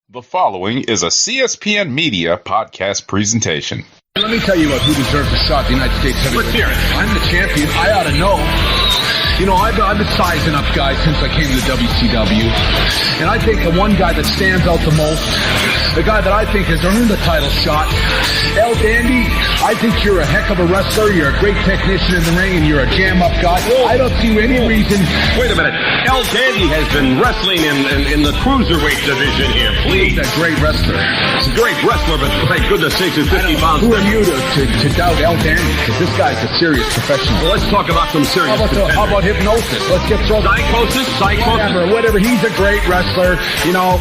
The following is a CSPN Media podcast presentation. Let me tell you who deserves a shot, the United States heavyweight. Let's hear it. I'm the champion. I ought to know. You know, I've been sizing up guys since I came to the WCW. And I think the one guy that stands out the most, the guy that I think has earned the title shot, El Dandy, I think you're a heck of a wrestler. You're a great technician in the ring, and you're a jam-up guy. I don't see any reason. Wait a minute. El Dandy has been wrestling in the cruiserweight division here. Please. He's a great wrestler. He's a great wrestler, but my goodness sakes, he's 50 pounds. Who are you to doubt El Dandy? Because this guy's a serious professional. Well, let's talk about some serious How about hypnosis? Let's get thrown. Psychosis? Whatever. He's a great wrestler, you know.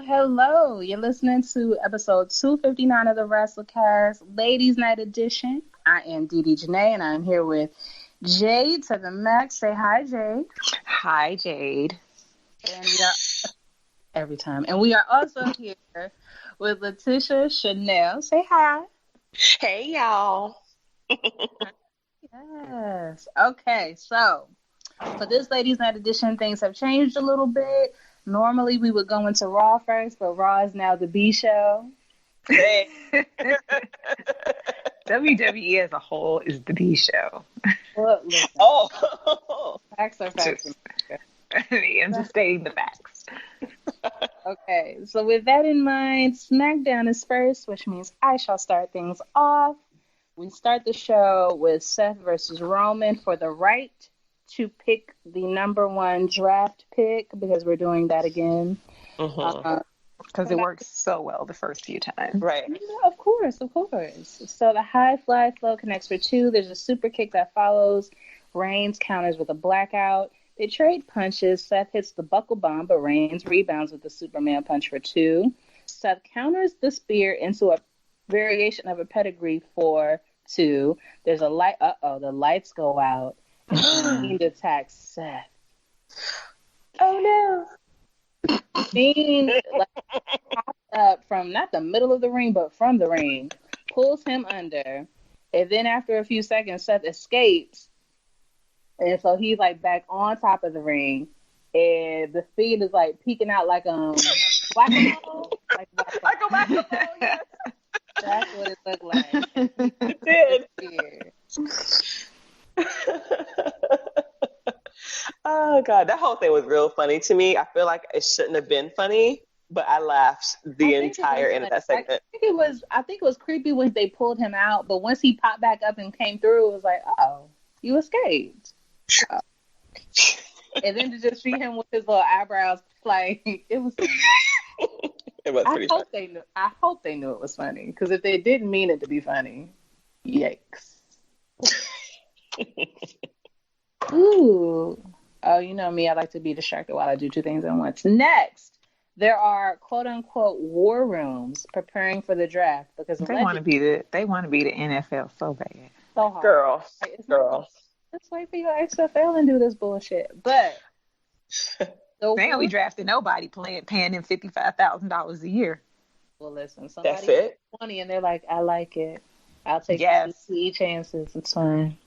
Hello. You're listening to episode 259 of the WrassleCast, Ladies Night Edition. I am Dee Janae, and I'm here with Jade to the max. Say hi, Jade. Hi, Jade. And we are every time. And we are also here with Letitia Chanel. Say hi. Hey, y'all. Yes. Okay, so for this Ladies Night Edition, things have changed a little bit. Normally, we would go into Raw first, but Raw is now the B show. Hey. WWE as a whole is the B show. Well, listen, facts are facts. I'm just stating the facts. Okay, so with that in mind, SmackDown is first, which means I shall start things off. We start the show with Seth versus Roman for the right to pick the number one draft pick, because we're doing that again. Because it works so well the first few times. Right. Yeah, of course. So the high fly flow connects for two. There's a super kick that follows. Reigns counters with a blackout. They trade punches. Seth hits the buckle bomb, but Reigns rebounds with the Superman punch for two. Seth counters the spear into a variation of a pedigree for two. There's a light. The lights go out. Fiend attacks Seth. Oh no! Fiend pops up from not the middle of the ring, but from the ring, pulls him under, and then after a few seconds, Seth escapes, and so he's like back on top of the ring, and the Fiend is like peeking out like whack-a-mole, Like a whack-a-mole, yes. That's what it looked like. It did. Oh God, that whole thing was real funny to me. I feel like it shouldn't have been funny, but I laughed the entire end of that segment. I think it was creepy when they pulled him out, but once he popped back up and came through, it was like, oh, you escaped. Oh. And then to just see him with his little eyebrows, like, it was funny. It was pretty funny. I hope they knew it was funny, because if they didn't mean it to be funny, yikes. Ooh. Oh, you know me, I like to be distracted while I do two things at once. Next, there are quote unquote war rooms preparing for the draft, because they want to be the NFL so bad. So hard. Girl. Let's wait for your XFL and do this bullshit. But they only drafted nobody paying them $55,000 a year. Well, listen, that's it. 20 and they're like, I like it. I'll take CE chances. It's fine.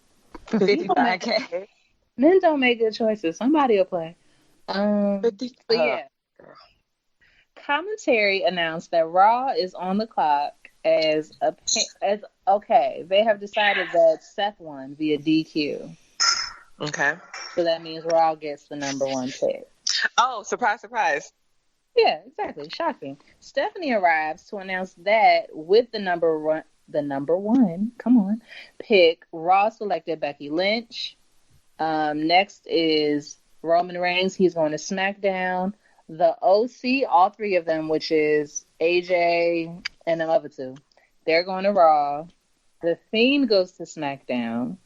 For $55K. Men don't make good choices. Somebody will play. But yeah. Commentary announced that Raw is on the clock as okay. They have decided that Seth won via DQ. Okay. So that means Raw gets the number one pick. Oh, surprise. Yeah, exactly. Shocking. Stephanie arrives to announce that with the number one pick, Raw selected Becky Lynch. Next is Roman Reigns. He's going to SmackDown. The OC, all three of them, which is AJ and the other two, they're going to Raw. The Fiend goes to SmackDown.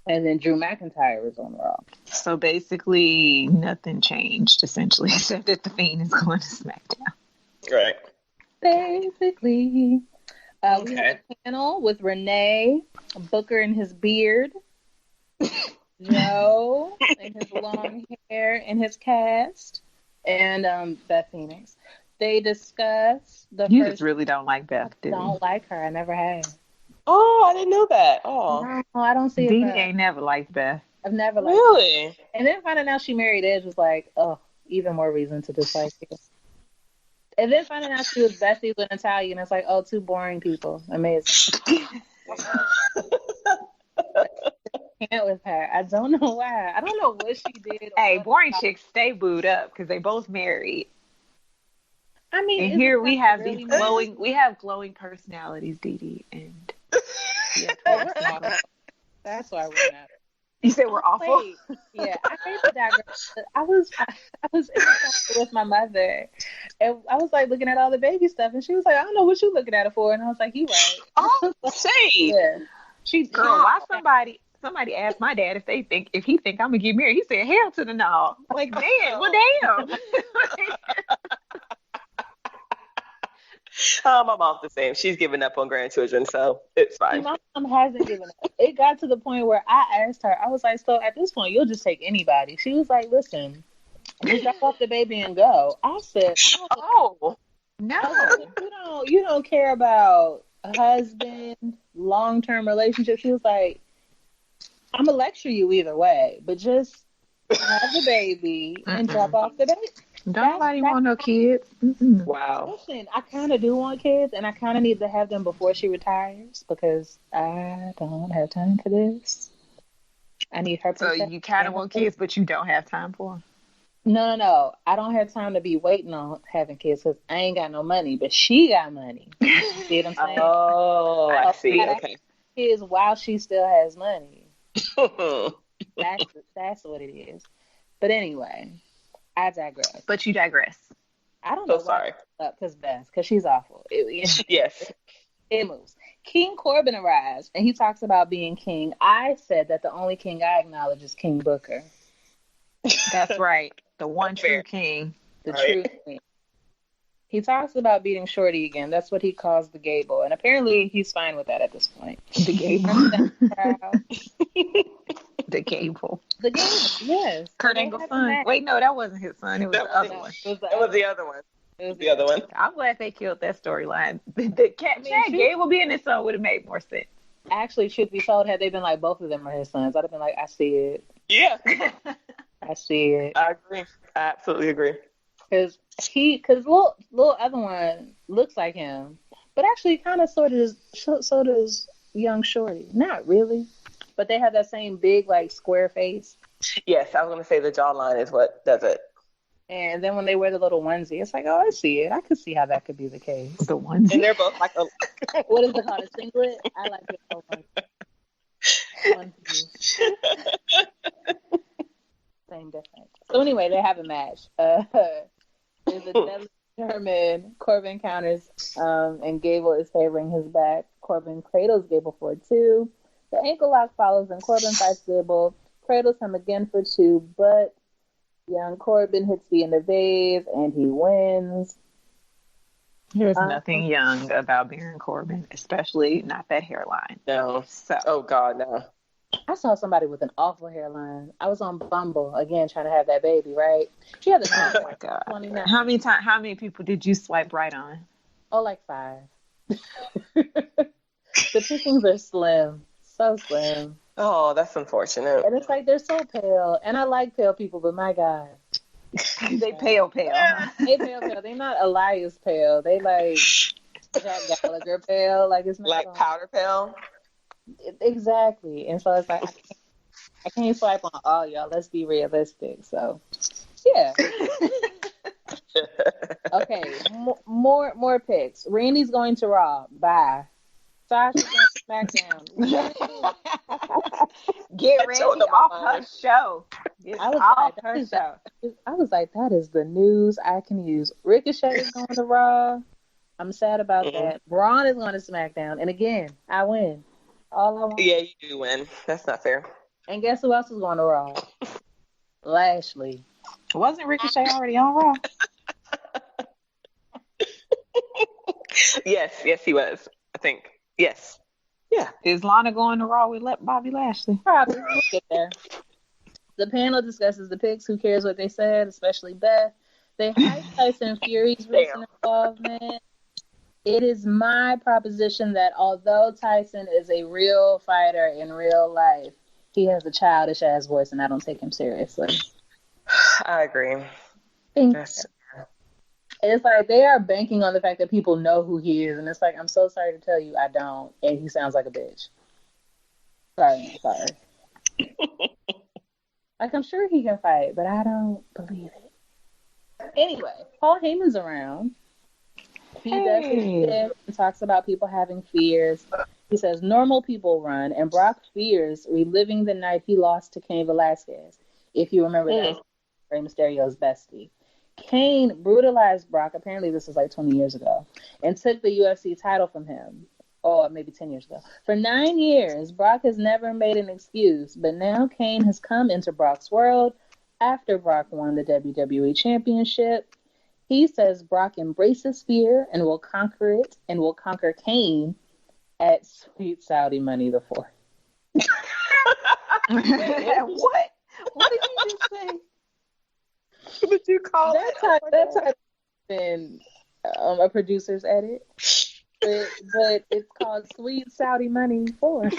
And then Drew McIntyre is on Raw. So basically, nothing changed, essentially, except that the Fiend is going to SmackDown. Right. Basically. We have a panel with Renee, Booker and his beard, Joe and his long hair and his cast, and Beth Phoenix. They discuss the You first... just really don't like Beth, do you? Don't like her. I never have. Oh, I didn't know that. Oh, No, I don't see it. Dee Dee ain't never liked Beth. I've never liked really? it. And then finding out she married Edge was like, oh, even more reason to dislike it. And then finding out she was besties with Natalia, and it's like, oh, two boring people. Amazing. Can't with her. I don't know why. I don't know what she did. Hey, boring chicks stay booed up because they both married. I mean, And here we have really these glowing personalities, Dee Dee, and yeah, we're awful. That's why we're not. You said we're awful. Wait, yeah, I hate to digress. I was in the car with my mother, and I was like looking at all the baby stuff, and she was like, "I don't know what you looking at it for," and I was like, "You right." Oh, say. Yeah, Girl, why somebody asked my dad if he think I'm gonna get married. He said, "Hell to the no." Like, damn, well, damn. My mom's the same. She's given up on grandchildren, so it's fine. My mom hasn't given up. It got to the point where I asked her, I was like, so at this point, you'll just take anybody. She was like, listen, just drop off the baby and go. I said, Oh, No. you don't care about a husband, long-term relationship. She was like, I'm going to lecture you either way, but just have the baby and drop off the baby. Don't nobody want no kids. Mm-mm. wow. Listen, I kind of do want kids, and I kind of need to have them before she retires because I don't have time for this. I need her. So you kind of want kids, but you don't have time for them? No. I don't have time to be waiting on having kids because I ain't got no money, but she got money. See what I'm saying? Oh, I see. Okay. Kids while she still has money. That's what it is. But anyway. I digress. But you digress. I don't know. So sorry. Because she's awful. Yes. It moves. King Corbin arrives, and he talks about being king. I said that the only king I acknowledge is King Booker. That's right. The one That's true fair. king. The true king. He talks about beating Shorty again. That's what he calls the Gable. And apparently he's fine with that at this point. The Gable. The Gable. The Gable, yes. Kurt Angle's son. Wait, no, that wasn't his son. It was the other one. It was the other one. I'm glad they killed that storyline. The Chad Gable being his son would have made more sense. Actually, truth be told, had they been like, both of them are his sons, I'd have been like, I see it. Yeah. I see it. I agree. I absolutely agree. Because little other one looks like him, but actually kind of sort of so does young Shorty. Not really, but they have that same big like square face. Yes, I was going to say the jawline is what does it. And then when they wear the little onesie, it's like, oh, I see it. I could see how that could be the case. The onesie. And they're both like a... What is it called? A singlet? I like it. Onesie. Same difference. So anyway, they have a match. There's a deadly German. Corbin counters, and Gable is favoring his back. Corbin cradles Gable for 2. The ankle lock follows, and Corbin fights Gable, cradles him again for 2, but young Corbin hits the end of Dave, and he wins. There's nothing young about Baron Corbin, especially not that hairline. No. So. Oh, God, no. I saw somebody with an awful hairline. I was on Bumble, again, trying to have that baby, right? She had the Oh, my God. 29. How many people did you swipe right on? Oh, like 5. The pickings are slim. So slim. Oh, that's unfortunate. And it's like, they're so pale. And I like pale people, but my God. They pale. They pale. They're not Elias pale. They like Jack Gallagher pale. Like, it's not like powder pale? Exactly. And so it's like, I can't swipe on all y'all. Let's be realistic. So, yeah. Okay, more picks. Randy's going to Raw. Bye. Sasha's going to SmackDown. Get Randy off her show. I was like, that is the news I can use. Ricochet is going to Raw. I'm sad about that. Braun is going to SmackDown. And again, I win. All I want. Yeah, you do win. That's not fair. And guess who else is going to Raw? Lashley. Wasn't Ricochet already on Raw? Yes, he was. I think. Yes. Yeah. Is Lana going to Raw with Bobby Lashley? Probably. We'll get there. The panel discusses the picks. Who cares what they said, especially Beth. They hype Tyson Fury's recent involvement. It is my proposition that although Tyson is a real fighter in real life, he has a childish ass voice, and I don't take him seriously. I agree. It's like they are banking on the fact that people know who he is, and it's like, I'm so sorry to tell you, I don't, and he sounds like a bitch. Sorry. Like, I'm sure he can fight, but I don't believe it. Anyway, Paul Heyman's around. He does his shit and talks about people having fears. He says normal people run, and Brock fears reliving the night he lost to Cain Velasquez. If you remember, that Rey Mysterio's bestie. Cain brutalized Brock, apparently this was like 20 years ago, and took the UFC title from him. Or maybe 10 years ago. For 9 years, Brock has never made an excuse, but now Cain has come into Brock's world after Brock won the WWE Championship. He says Brock embraces fear and will conquer it, and will conquer Cain at Sweet Saudi Money the 4th. What? What did you just say? What did you call it? That's how it's been a producer's edit. But it's called Sweet Saudi Money 4. Rey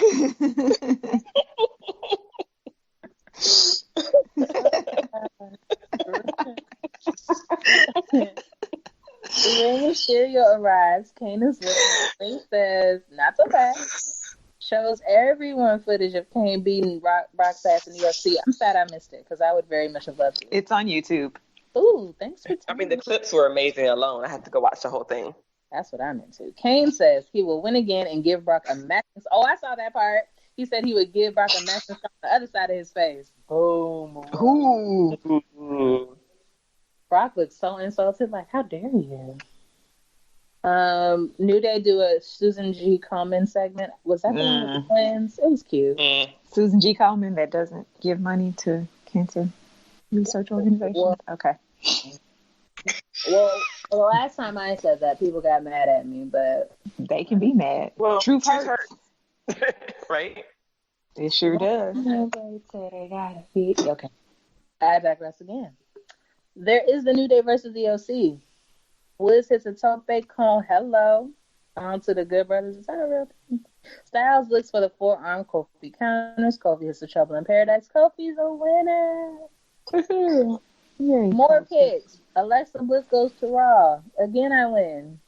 Mysterio arrives. Cain is looking. He says, "Not so fast." Shows everyone footage of Cain beating Brock's ass in the UFC. I'm sad I missed it because I would very much have loved it. It's on YouTube. Ooh, thanks for I mean, the clips were amazing alone. I had to go watch the whole thing. That's what I'm into. Cain says he will win again and give Brock a match. Oh, I saw that part. He said he would give Brock a match on the other side of his face. Boom. Ooh. Brock looks so insulted. Like, how dare you? New Day do a Susan G. Komen segment. Was that the one with the twins? It was cute. Susan G. Komen that doesn't give money to cancer research organizations. Okay. Well, the last time I said that, people got mad at me, but they can be mad. Well, truth hurts. Right? It sure does. Okay. I digress again. There is the New Day versus the OC. Wiz hits a tope con hello on to the Good Brothers. Is that a real thing? Styles looks for the forearm Kofi counters. Kofi hits the Trouble in Paradise. Kofi's a winner. Woohoo. More picks. Alexa Bliss goes to Raw. Again, I win.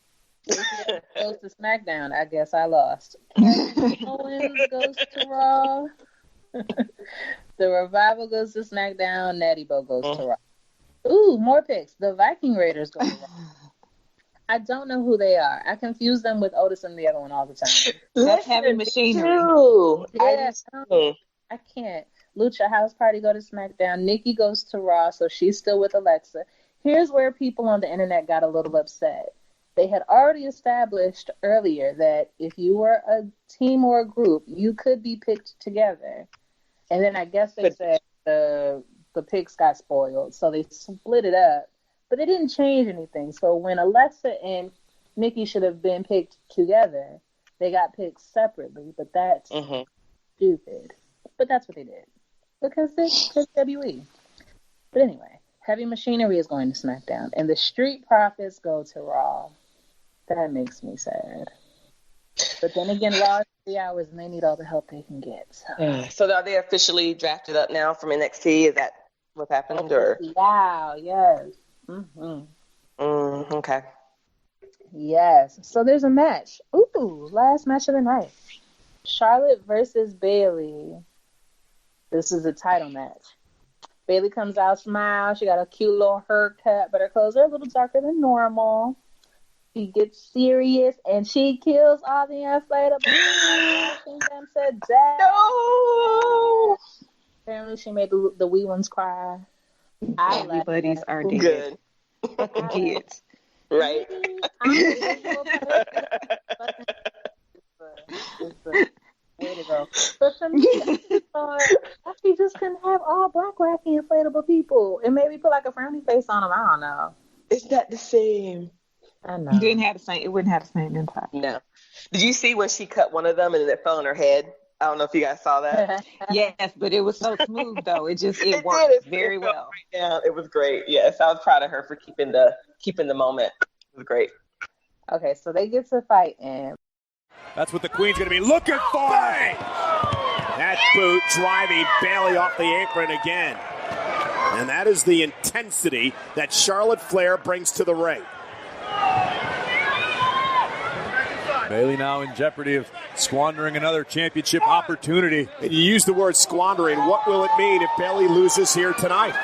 Goes to SmackDown. I guess I lost. Owens goes to Raw. The Revival goes to SmackDown. Natty Bo goes to Raw. Ooh, more picks. The Viking Raiders go to Raw. I don't know who they are. I confuse them with Otis and the other one all the time. That's heavy machinery. Yeah, I can't. Lucha House Party go to SmackDown. Nikki goes to Raw, so she's still with Alexa. Here's where people on the internet got a little upset. They had already established earlier that if you were a team or a group, you could be picked together. And then I guess they said the picks got spoiled, so they split it up. But they didn't change anything. So when Alexa and Nikki should have been picked together, they got picked separately. But that's stupid. But that's what they did. Because it's WWE. But anyway, Heavy Machinery is going to SmackDown. And the Street Profits go to Raw. That makes me sad. But then again, Raw is 3 hours and they need all the help they can get. So are they officially drafted up now from NXT? Is that what happened? Or? Wow, yes. Okay. Yes. So there's a match. Ooh, last match of the night. Charlotte versus Bayley. This is a title match. Bayley comes out, smile. She got a cute little haircut, but her clothes are a little darker than normal. She gets serious, and she kills all the inflatables. Them said that. No! Apparently, she made the wee ones cry. Everybody's are dead. Good. Fucking kids. Right. Way to go. But for me, she just couldn't have all black wacky inflatable people. And maybe put like a frowny face on them. I don't know. It's not the same. I know. It wouldn't have the same impact. No. Did you see when she cut one of them and then it fell on her head? I don't know if you guys saw that. Yes, but it was so smooth though. It worked very well. Yeah, it was great. Yes, I was proud of her for keeping the moment. It was great. Okay, so they get to fight in. That's what the Queen's going to be looking for. Bang! That boot driving Bayley off the apron again. And that is the intensity that Charlotte Flair brings to the ring. Bayley now in jeopardy of squandering another championship opportunity. And you use the word squandering. What will it mean if Bayley loses here tonight?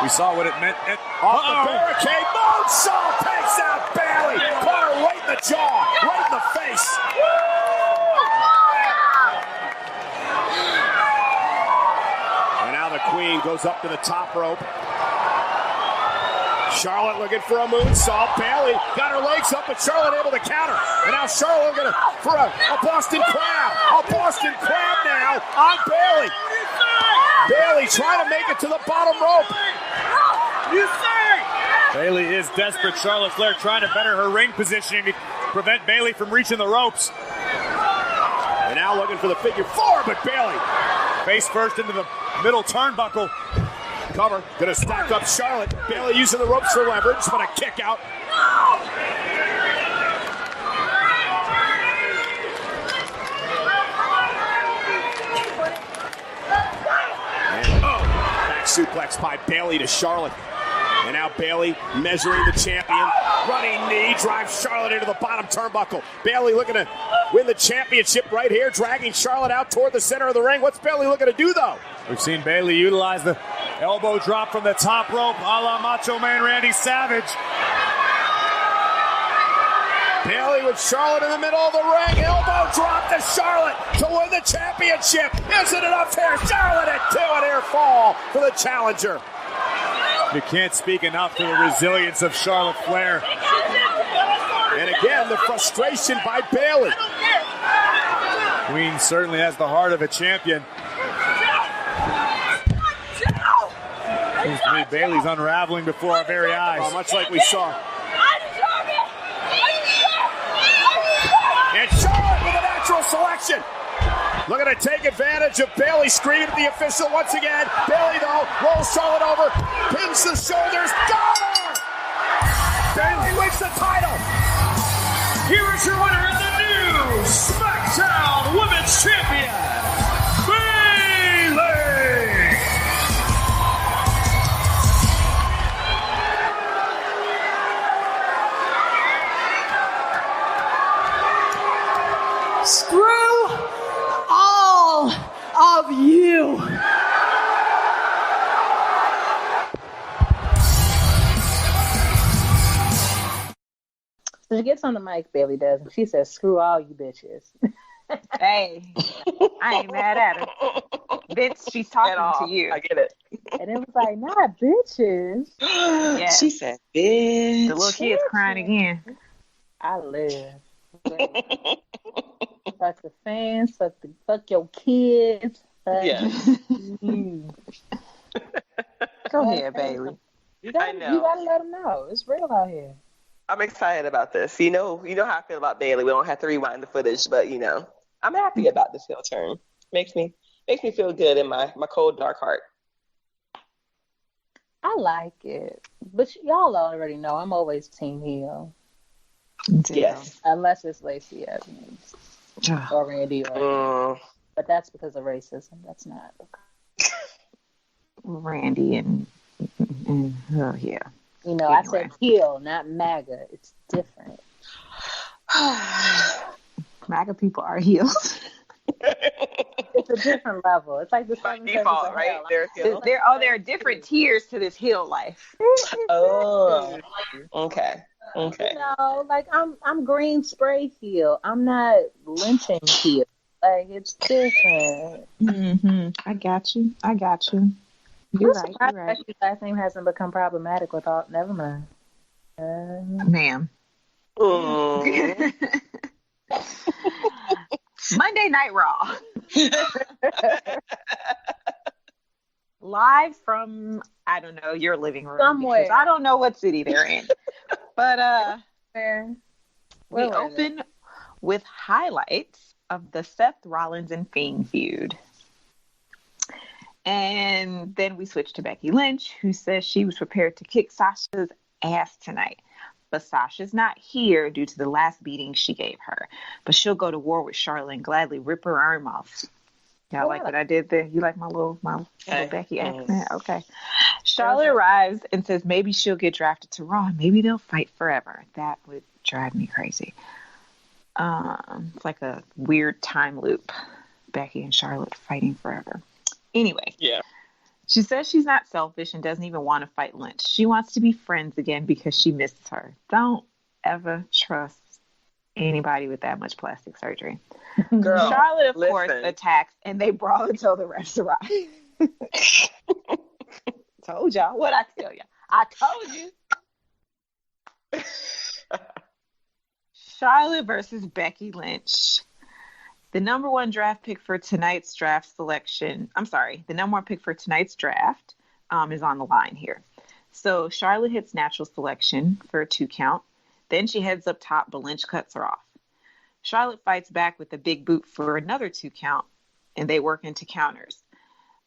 We saw what it meant. Off the barricade, moonsault takes out Bayley. Caught her right in the jaw, right in the face. And now the Queen goes up to the top rope. Charlotte looking for a moonsault. Bayley got her legs up, but Charlotte able to counter. And now Charlotte looking for a Boston Crab. A Boston Crab now on Bayley. Bayley trying to make it to the bottom rope. Bayley is desperate. Charlotte Flair trying to better her ring positioning to prevent Bayley from reaching the ropes. And now looking for the figure four, but Bayley face first into the middle turnbuckle. Cover, gonna stack up Charlotte. Bayley using the ropes for leverage, but a kick out. And back suplex by Bayley to Charlotte. And now Bayley measuring the champion. Running knee drives Charlotte into the bottom turnbuckle. Bayley looking to win the championship right here, dragging Charlotte out toward the center of the ring. What's Bayley looking to do, though? We've seen Bayley utilize the elbow drop from the top rope, a la Macho Man Randy Savage. Bayley with Charlotte in the middle of the ring. Elbow drop to Charlotte to win the championship. Isn't enough here. Charlotte at 2, and air fall for the challenger. You can't speak enough to the resilience of Charlotte Flair. And again, the frustration by Bayley. Queen certainly has the heart of a champion. Seems to me Bayley's unraveling before our very eyes. Well, much like we saw. And Charlotte with a natural selection. Looking to take advantage of Bayley screaming at the official once again. Bayley, though, rolls Charlotte over, pins the shoulders, got her! Bayley wins the title. Here is your winner and the new SmackDown Women's Champion, Bayley! Screw all of you. So she gets on the mic, Bayley does, and she says, "Screw all you bitches." Hey, I ain't mad at her. Bitch, she's talking to you. I get it. And it was like, not bitches. Yeah. She said, bitch. The little kid's crying again. I live. Fuck the fans, fuck your kids. Yes. You. Go ahead, Bayley. You I gotta know. let them know. It's real out here. I'm excited about this. You know how I feel about Bayley. We don't have to rewind the footage, but I'm happy about this heel turn. Makes me feel good in my cold dark heart. I like it, but y'all already know I'm always team heel. Yes. Unless it's Lacey Evans or Randy Orton. But that's because of racism. That's not. Randy and oh yeah. Anyway. I said heel, not MAGA. It's different. MAGA people are heels. It's a different level. It's like the by default, right? There are different tiers to this heel life. Oh, okay. Like I'm green spray heel. I'm not lynching heel. Like it's different. Mm-hmm. I got you. You're right. Your last name hasn't become problematic with all. Never mind. Ma'am. Monday Night Raw. Live from, I don't know, your living room. Somewhere. I don't know what city they're in. But we Where open with highlights of the Seth Rollins and Fiend feud. And then we switch to Becky Lynch, who says she was prepared to kick Sasha's ass tonight. but Sasha's not here due to the last beating she gave her. But she'll go to war with Charlotte and gladly rip her arm off. Y'all like what I did there? You like my little Becky accent? Okay. Charlotte arrives and says maybe she'll get drafted to Raw. Maybe they'll fight forever. That would drive me crazy. It's like a weird time loop. Becky and Charlotte fighting forever. Anyway. Yeah. She says she's not selfish and doesn't even want to fight Lynch. She wants to be friends again because she misses her. Don't ever trust anybody with that much plastic surgery. Girl, Charlotte, of course, attacks, and they brawl until the refs arrive. Told y'all. What'd I tell you? I told you. Charlotte versus Becky Lynch. The number one draft pick for tonight's draft selection. I'm sorry. The number one pick for tonight's draft is on the line here. So Charlotte hits natural selection for a 2 count. Then she heads up top, but Lynch cuts her off. Charlotte fights back with a big boot for another 2 count, and they work into counters.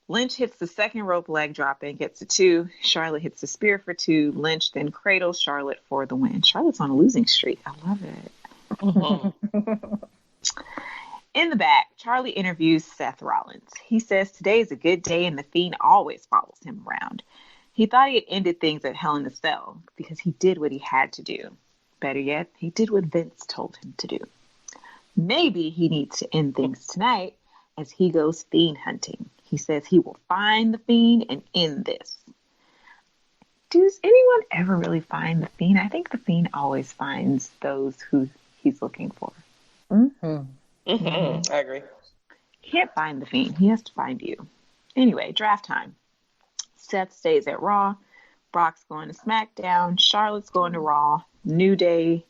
Lynch hits the second rope leg drop and gets a 2. Charlotte hits the spear for 2. Lynch then cradles Charlotte for the win. Charlotte's on a losing streak. I love it. In the back, Charlie interviews Seth Rollins. He says today is a good day and the Fiend always follows him around. He thought he had ended things at Hell in a Cell because he did what he had to do. Better yet, he did what Vince told him to do. Maybe he needs to end things tonight as he goes Fiend hunting. He says he will find the Fiend and end this. Does anyone ever really find the Fiend? I think the Fiend always finds those who he's looking for. I agree. He can't find the Fiend. He has to find you. Anyway, draft time. Seth stays at Raw. Brock's going to SmackDown. Charlotte's going to Raw. New Day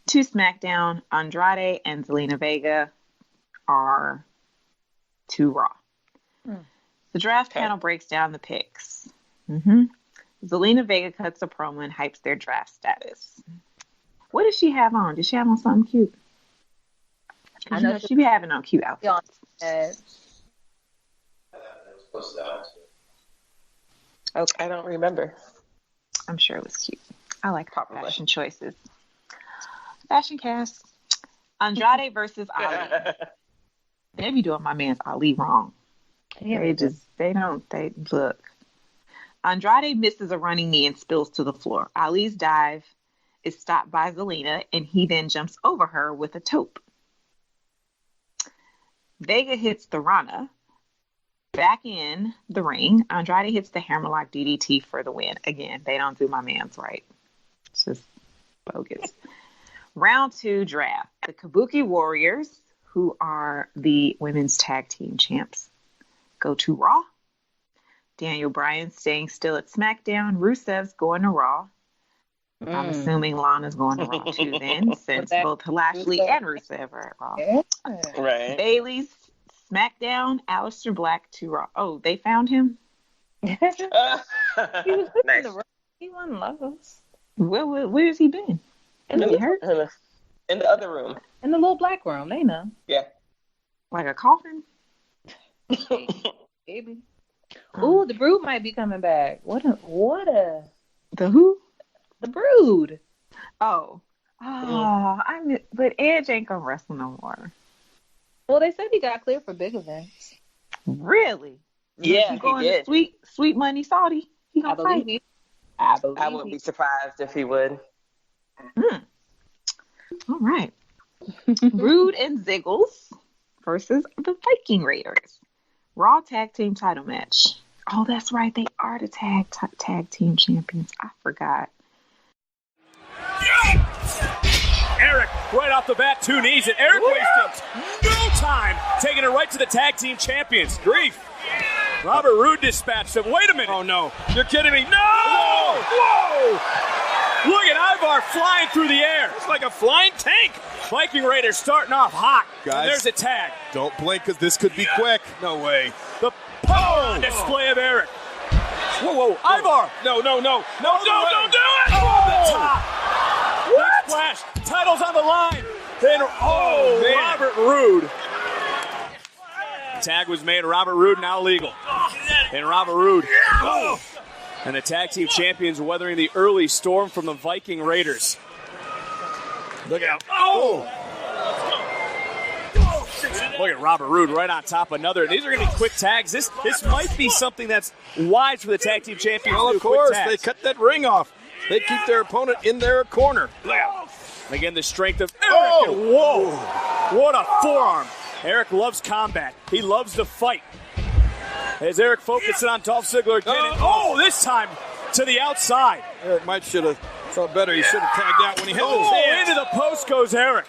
to SmackDown. Andrade and Zelina Vega are to Raw. The draft panel breaks down the picks. Zelina Vega cuts a promo and hypes their draft status. What does she have on? Does she have on something cute? I know she be having on cute outfits. Okay, I don't remember. I'm sure it was cute. I like fashion choices. Fashion cast. Andrade versus Ali. They be doing my man's Ali wrong. They look. Andrade misses a running knee and spills to the floor. Ali's dive is stopped by Zelina, and he then jumps over her with a taupe. Vega hits the Rana. Back in the ring, Andrade hits the hammerlock DDT for the win. Again, they don't do my man's right. It's just bogus. Round 2 draft. The Kabuki Warriors, who are the women's tag team champs, go to Raw. Daniel Bryan staying still at SmackDown. Rusev's going to Raw. I'm assuming Lana's going to Raw too then, since both Lashley and Rusev are at Raw. Right. Bayley's SmackDown. Aleister Black to Raw. Oh, they found him? He was in the room. He wasn't lost. Where's he been? In the other room. In the little black room. They know. Yeah. Like a coffin? Maybe. Ooh, the Brood might be coming back. What a. The who? The Brood. But Edge ain't gonna wrestle no more. Well, they said he got cleared for big events. Really? Yeah, he did. Sweet money Saudi. He gonna fight. I wouldn't be surprised if he would. All right. Rude and Ziggles versus the Viking Raiders. Raw tag team title match. Oh, that's right. They are the tag team champions. I forgot. Eric, right off the bat, 2 knees, and Eric wasted no time, taking it right to the tag team champions. Grief. Robert Roode dispatched him. Wait a minute. Oh, no. You're kidding me. No! Whoa! Look at Ivar flying through the air. It's like a flying tank. Viking Raiders starting off hot. Guys, and there's a tag. Don't blink because this could be quick. No way. The power on display of Eric. Whoa. Ivar. No, don't do it. Oh, the top. What? Big splash. Title's on the line. Then, Robert Roode. Tag was made. Robert Roode now legal. And Robert Roode. And the tag team champions weathering the early storm from the Viking Raiders. Look out. Oh! Look at Robert Roode right on top of another. These are going to be quick tags. This might be something that's wise for the tag team champions. Well, to do, of course, quick they tags. cut that ring off. They keep their opponent in their corner. Again, the strength of Eric. And whoa! What a forearm. Eric loves combat. He loves to fight. As Eric focuses on Dolph Ziggler again. This time to the outside. Eric might should have thought better. He should have tagged out when he held his hands. Into the post goes Eric.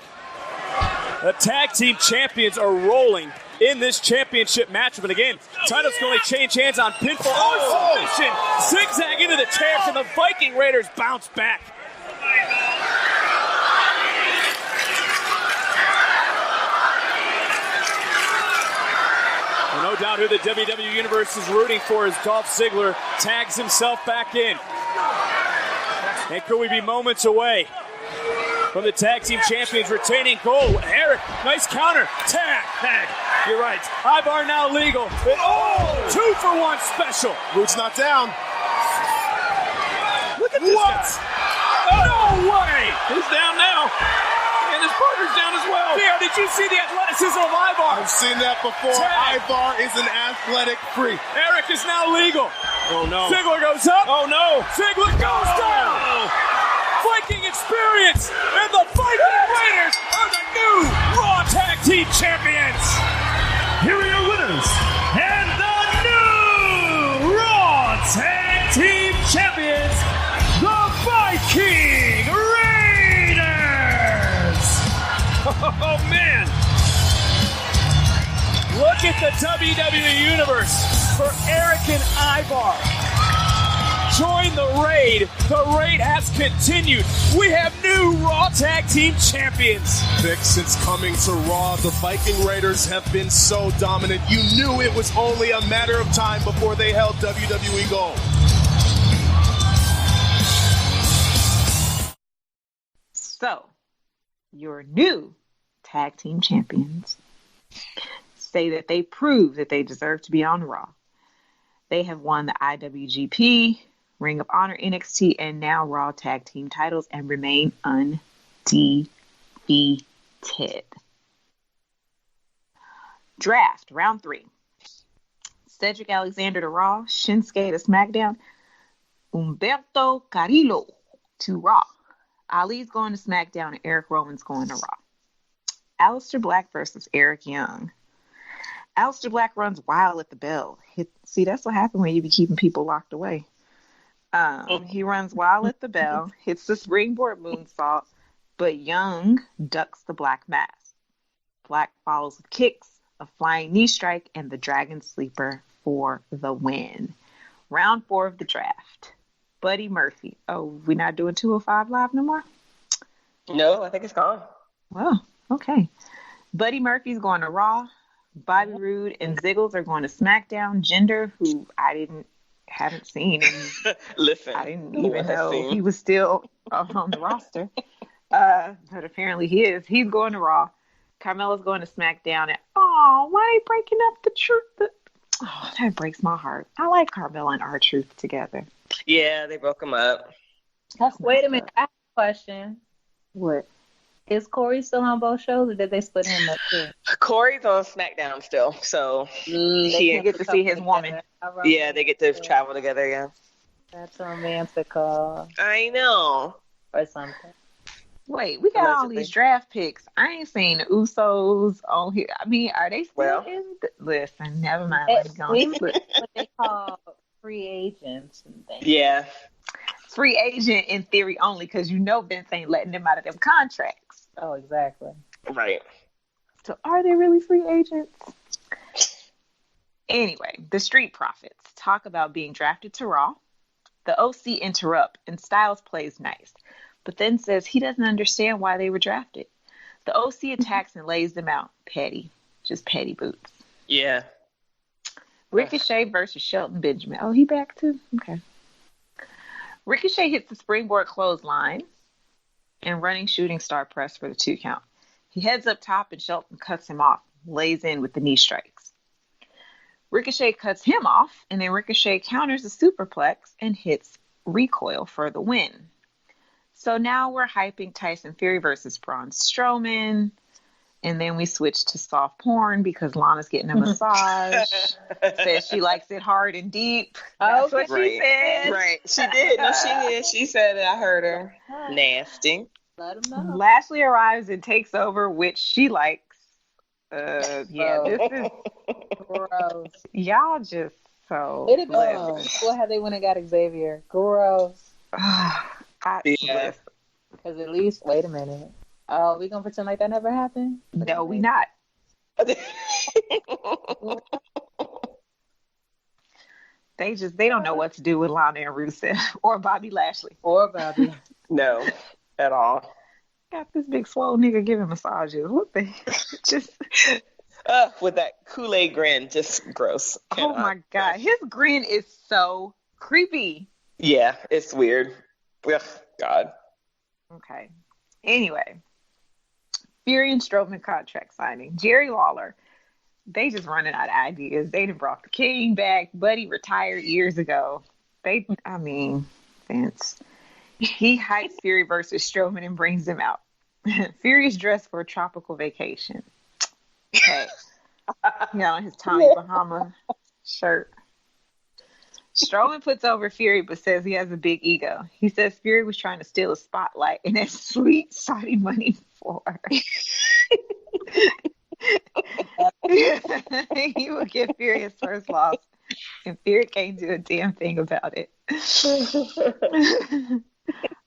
The tag team champions are rolling in this championship matchup. And again, titles can only change hands on pinfall. Submission. Zigzag into the chairs, and the Viking Raiders bounce back. And no doubt who the WWE Universe is rooting for as Dolph Ziggler tags himself back in. And could we be moments away from the tag team champions retaining gold? Eric, nice counter. Tag. You're right. Ivar now legal. 2-for-1 special. Roode's not down. Look at this guy. No way. He's down now. And his partner's down as well. Pierre, did you see the athleticism of Ivar? I've seen that before. Tag. Ivar is an athletic freak. Eric is now legal. Oh, no. Ziggler goes up. Oh, no. Ziggler goes down. Viking experience, and the Viking Raiders are the new Raw Tag Team Champions. Here are your winners and the new Raw Tag Team Champions, the Viking Raiders. Oh, man. Look at the WWE Universe for Eric and Ivar. Join the raid. The raid has continued. We have new Raw Tag Team Champions. Vic, since coming to Raw, the Viking Raiders have been so dominant. You knew it was only a matter of time before they held WWE Gold. So, your new tag team champions say that they prove that they deserve to be on Raw. They have won the IWGP, Ring of Honor, NXT, and now Raw Tag Team titles and remain undefeated. Draft, round 3. Cedric Alexander to Raw, Shinsuke to SmackDown, Humberto Carrillo to Raw. Ali's going to SmackDown and Eric Rowan's going to Raw. Aleister Black versus Eric Young. Aleister Black runs wild at the bell. See, that's what happens when you be keeping people locked away. He runs wild at the bell, hits the springboard moonsault, but Young ducks the Black mask. Black follows with kicks, a flying knee strike, and the Dragon Sleeper for the win. Round 4 of the draft. Buddy Murphy. Oh, we're not doing 205 Live no more? No, I think it's gone. Well, okay. Buddy Murphy's going to Raw. Bobby Roode and Ziggles are going to SmackDown. Jinder, who haven't seen, and Listen, I didn't even know he was still on the roster. But apparently he is. He's going to Raw. Carmella's going to SmackDown. And why are they breaking up the truth? That breaks my heart. I like Carmella and R-Truth together. Yeah, they broke them up. Wait a minute, I have a question. What? Is Corey still on both shows, or did they split him up too? Corey's on SmackDown still, so he get to see his woman. Yeah, they get to travel together. Yeah, that's romantical. I know, or something. Wait, we got all these draft picks. I ain't seen the Usos on here. I mean, are they still in? Listen, never mind. Let's go. What they call free agents and things. Yeah. Free agent in theory only, because Vince ain't letting them out of them contracts. Oh, exactly. Right. So are they really free agents? Anyway, the Street Profits talk about being drafted to Raw. The OC interrupt, and Styles plays nice, but then says he doesn't understand why they were drafted. The OC attacks and lays them out. Petty. Just petty boots. Yeah. Ricochet versus Shelton Benjamin. Oh, he back too? Okay. Ricochet hits the springboard clothesline and running shooting star press for the 2 count. He heads up top and Shelton cuts him off, lays in with the knee strikes. Ricochet cuts him off, and then Ricochet counters the superplex and hits recoil for the win. So now we're hyping Tyson Fury versus Braun Strowman. And then we switch to soft porn because Lana's getting a massage. Says she likes it hard and deep. That's what she said. Right. She did. No, she did. She said it. I heard her. Nasty. Let them know. Lashley arrives and takes over, which she likes. This is gross. Y'all just so. It'd be cool how they went and got Xavier. Gross. Yeah. Because at least, wait a minute. Oh, we gonna pretend like that never happened? No, we not. They don't know what to do with Lana and Rusev or Bobby Lashley. Or Bobby. No, at all. Got this big swole nigga giving massages. What the just with that Kool-Aid grin, just gross. Oh my God. His grin is so creepy. Yeah, it's weird. Ugh, God. Okay. Anyway. Fury and Strowman contract signing. Jerry Lawler. They just running out of ideas. They done brought the King back. Buddy retired years ago. Vince. He hypes Fury versus Strowman and brings him out. Fury is dressed for a tropical vacation. Okay. He got on his Tommy Bahama shirt. Strowman puts over Fury but says he has a big ego. He says Fury was trying to steal a spotlight and that's sweet Saudi money for. He will give Fury his first loss and Fury can't do a damn thing about it.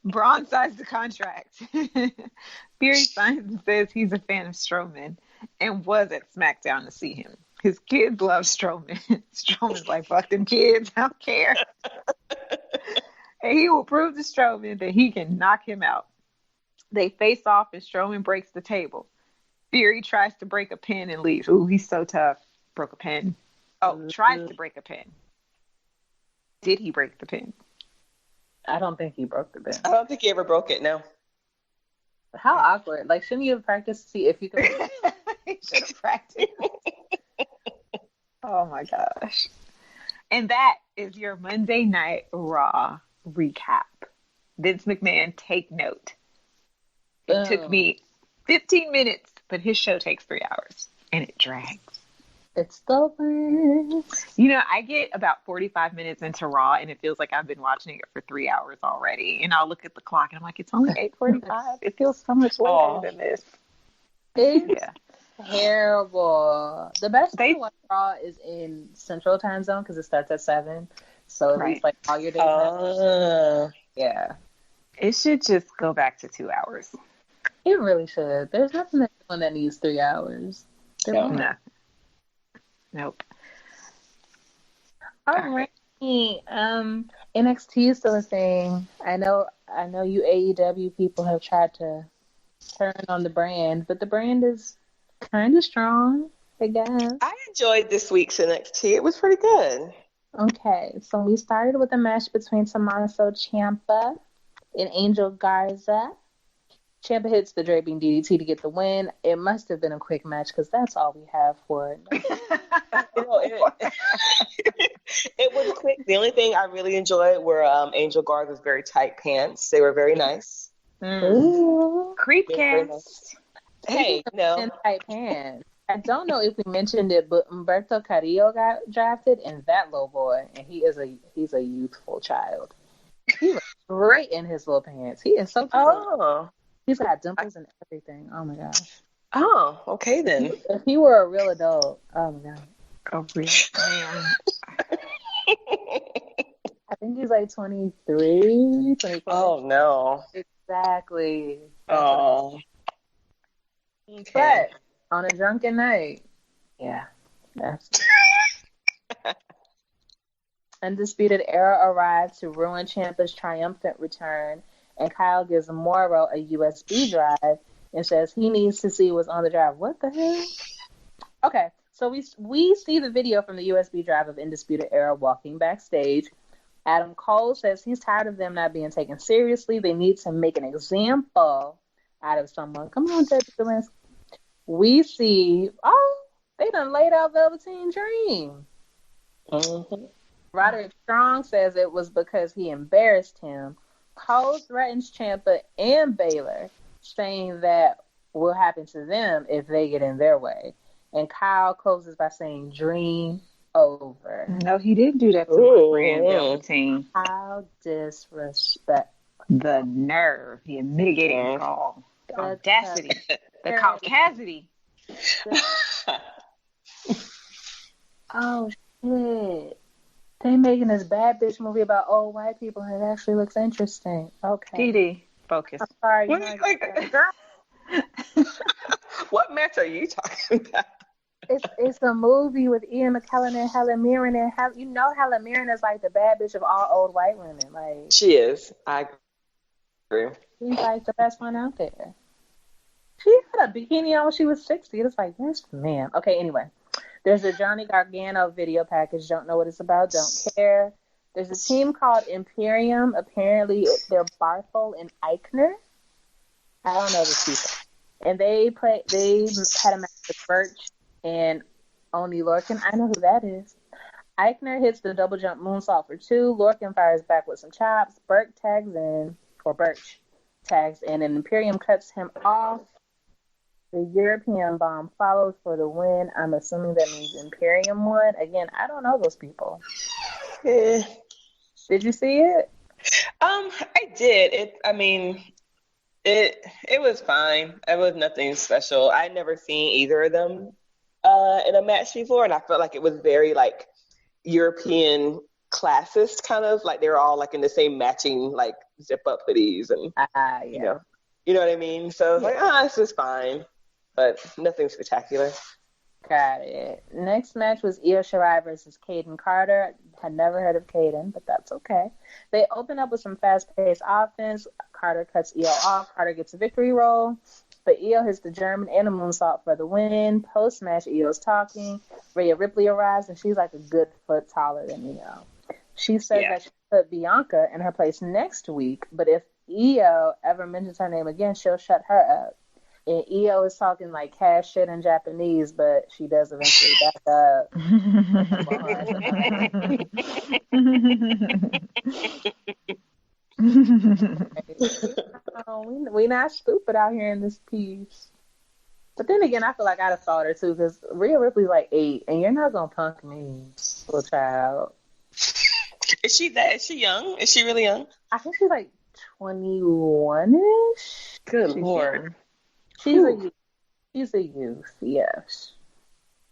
Braun signs the contract. Fury signs and says he's a fan of Strowman and was at SmackDown to see him. His kids love Strowman. Strowman's like, fuck them kids, I don't care. And he will prove to Strowman that he can knock him out. They face off and Strowman breaks the table. Fury tries to break a pen and leaves. Ooh, he's so tough. Broke a pen. Oh, tries to break a pen. Did he break the pen? I don't think he broke the pen. I don't think he ever broke it, no. How awkward. Like, shouldn't you have practiced to see if you could? He should have practiced. Oh my gosh. And that is your Monday Night Raw recap. Vince McMahon, take note. It took me 15 minutes, but his show takes 3 hours. And it drags. It's the worst. You know, I get about 45 minutes into Raw, and it feels like I've been watching it for 3 hours already. And I'll look at the clock, and I'm like, it's only 8:45. It feels so much later than this. It's terrible. The best thing when Raw is in Central Time Zone because it starts at 7. So at least like all your days. Yeah. It should just go back to 2 hours. It really should. There's nothing that needs 3 hours. No. Nope. All right. NXT is still a thing. I know you AEW people have tried to turn on the brand, but the brand is kind of strong, I guess. I enjoyed this week's NXT. It was pretty good. Okay, so we started with a match between Tommaso Ciampa and Angel Garza. Ciampa hits the draping DDT to get the win. It must have been a quick match because that's all we have for it. It was quick. The only thing I really enjoyed were Angel Garza's very tight pants. They were very nice. Ooh. Creep cast. Nice. Hey, no. Tight pants. I don't know if we mentioned it, but Humberto Carrillo got drafted, and that little boy, and he's a youthful child. He was great in his little pants. He is so cute. Oh. He's got dimples and everything. Oh my gosh. Oh, okay then. If he were a real adult, oh my god. A real man. I think he's like 23, 24. Oh no. Exactly. Oh. Okay. But on a drunken night, yeah, that's Undisputed Era arrived to ruin Ciampa's triumphant return, and Kyle gives Morrow a USB drive and says he needs to see what's on the drive. What the hell? Okay, so we see the video from the USB drive of Undisputed Era walking backstage. Adam Cole says he's tired of them not being taken seriously. They need to make an example out of someone. Come on, Judge Lewis. We see, they done laid out Velveteen Dream. Mm-hmm. Roderick Strong says it was because he embarrassed him. Cole threatens Ciampa and Baylor, saying that will happen to them if they get in their way. And Kyle closes by saying, "Dream over." No, he didn't do that to my friend Velveteen. How disrespect. The nerve. He mitigating call. The audacity. The caucasity. Oh, shit. They making this bad bitch movie about old white people, and it actually looks interesting. Okay. Dee, focus. I'm sorry. What match are you talking about? It's a movie with Ian McKellen and Helen Mirren, and Helen Mirren is like the bad bitch of all old white women. Like she is. I agree. She's like the best one out there. She had a bikini on when she was 60. It's like, yes, ma'am. Okay, anyway. There's a Johnny Gargano video package. Don't know what it's about. Don't care. There's a team called Imperium. Apparently, they're Barthol and Eichner. I don't know these people. And they had a match with Birch and Oney Lorcan. I know who that is. Eichner hits the double jump moonsault for 2. Lorcan fires back with some chops. Birch tags in, and an Imperium cuts him off. The European bomb follows for the win. I'm assuming that means Imperium won. Again, I don't know those people. Yeah. Did you see it? I did. It was fine. It was nothing special. I'd never seen either of them in a match before, and I felt like it was very like European classist kind of, like they were all like in the same matching like zip up hoodies and you know what I mean. So I was like, this is fine, but nothing spectacular. Got it. Next match was Io Shirai versus Caden Carter. Had never heard of Caden, but that's okay. They open up with some fast-paced offense. Carter cuts Io off. Carter gets a victory roll, but Io hits the German and a moonsault for the win. Post-match, Io's talking. Rhea Ripley arrives, and she's like a good foot taller than Io. She says that she put Bianca in her place next week, but if Io ever mentions her name again, she'll shut her up. And Io is talking like cash shit in Japanese, but she does eventually back up. We not stupid out here in this piece. But then again, I feel like I'd have fought her too, because Rhea Ripley's like 8, and you're not gonna punk me, little child. Is she young? Is she really young? I think she's like 21-ish. Good Lord. She's a youth, yes.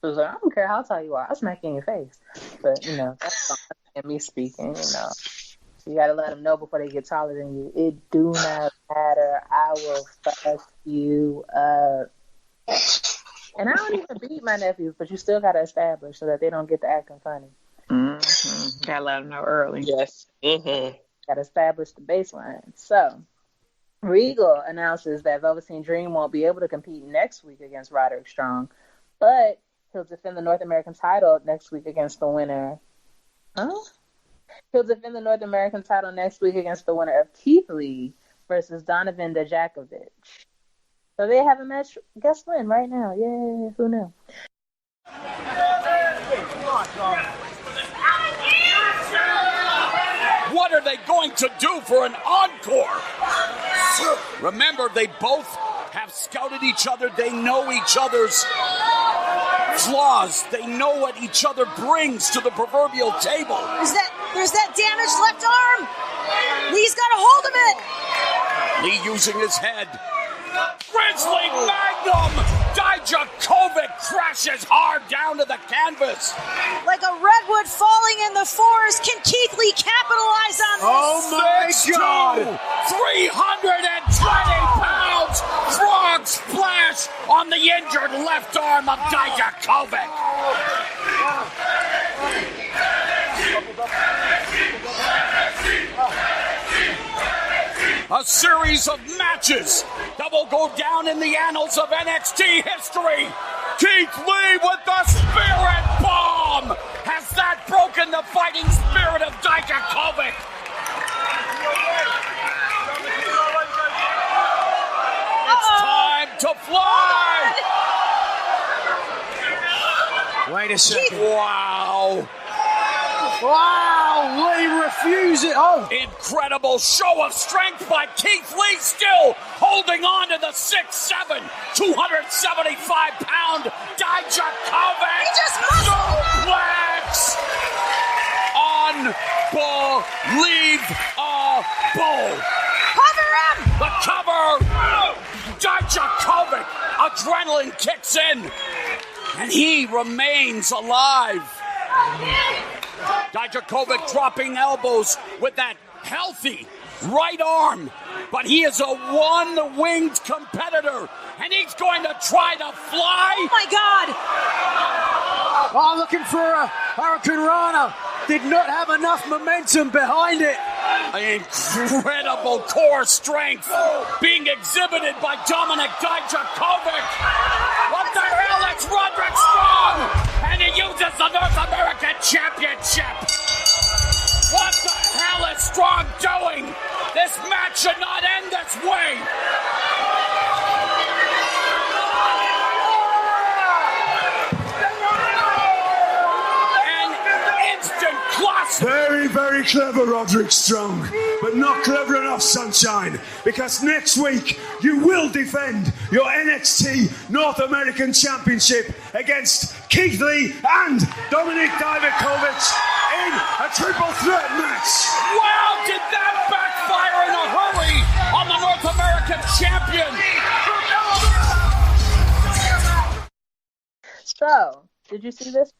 So I don't care how tall you are. I'll smack you in your face. But, that's not me speaking, So you got to let them know before they get taller than you. It do not matter. I will fuck you up. And I don't even beat my nephews, but you still got to establish so that they don't get to acting funny. Mm-hmm. Got to let them know early. Yes. Mm-hmm. Got to establish the baseline. So Regal announces that Velveteen Dream won't be able to compete next week against Roderick Strong, but he'll defend the North American title next week against the winner. He'll defend the North American title next week against the winner of Keith Lee versus Donovan Dijakovic. So they have a match. Guess when? Right now. Yeah, who knew? What are they going to do for an encore? Remember, they both have scouted each other. They know each other's flaws. They know what each other brings to the proverbial table. There's that damaged left arm. Lee's got a hold of it. Lee using his head. Grizzly Magnum! Dijakovic crashes hard down to the canvas. Like a redwood falling in the forest, can Keith Lee capitalize on this? Oh my God! 320 pounds! Frog splash on the injured left arm of Dijakovic. A series of matches that will go down in the annals of NXT history. Keith Lee with the Spirit Bomb. Has that broken the fighting spirit of Dijakovic? It's time to fly. Wait a second. Wow. Wow, Lee refuses. Oh. Incredible show of strength by Keith Lee, still holding on to the 6'7", 275-pound Dijakovic. He just muscled. Suplex. Unbelievable. Cover him. The cover. Dijakovic. Adrenaline kicks in. And he remains alive. Dijakovic dropping elbows with that healthy right arm. But he is a one-winged competitor. And he's going to try to fly. Oh, my God. Oh, looking for a Hurricane Rana. Did not have enough momentum behind it. Incredible core strength being exhibited by Dominic Dijakovic. What the hell? It's Roderick Strong. And he uses the North American Championship. What the hell is Strong doing? This match should not end this way. Very, very clever, Roderick Strong, but not clever enough, Sunshine, because next week you will defend your NXT North American Championship against Keith Lee and Dominic Dijakovic in a triple threat match. Wow, did that backfire in a hurry on the North American champion? So, did you see this?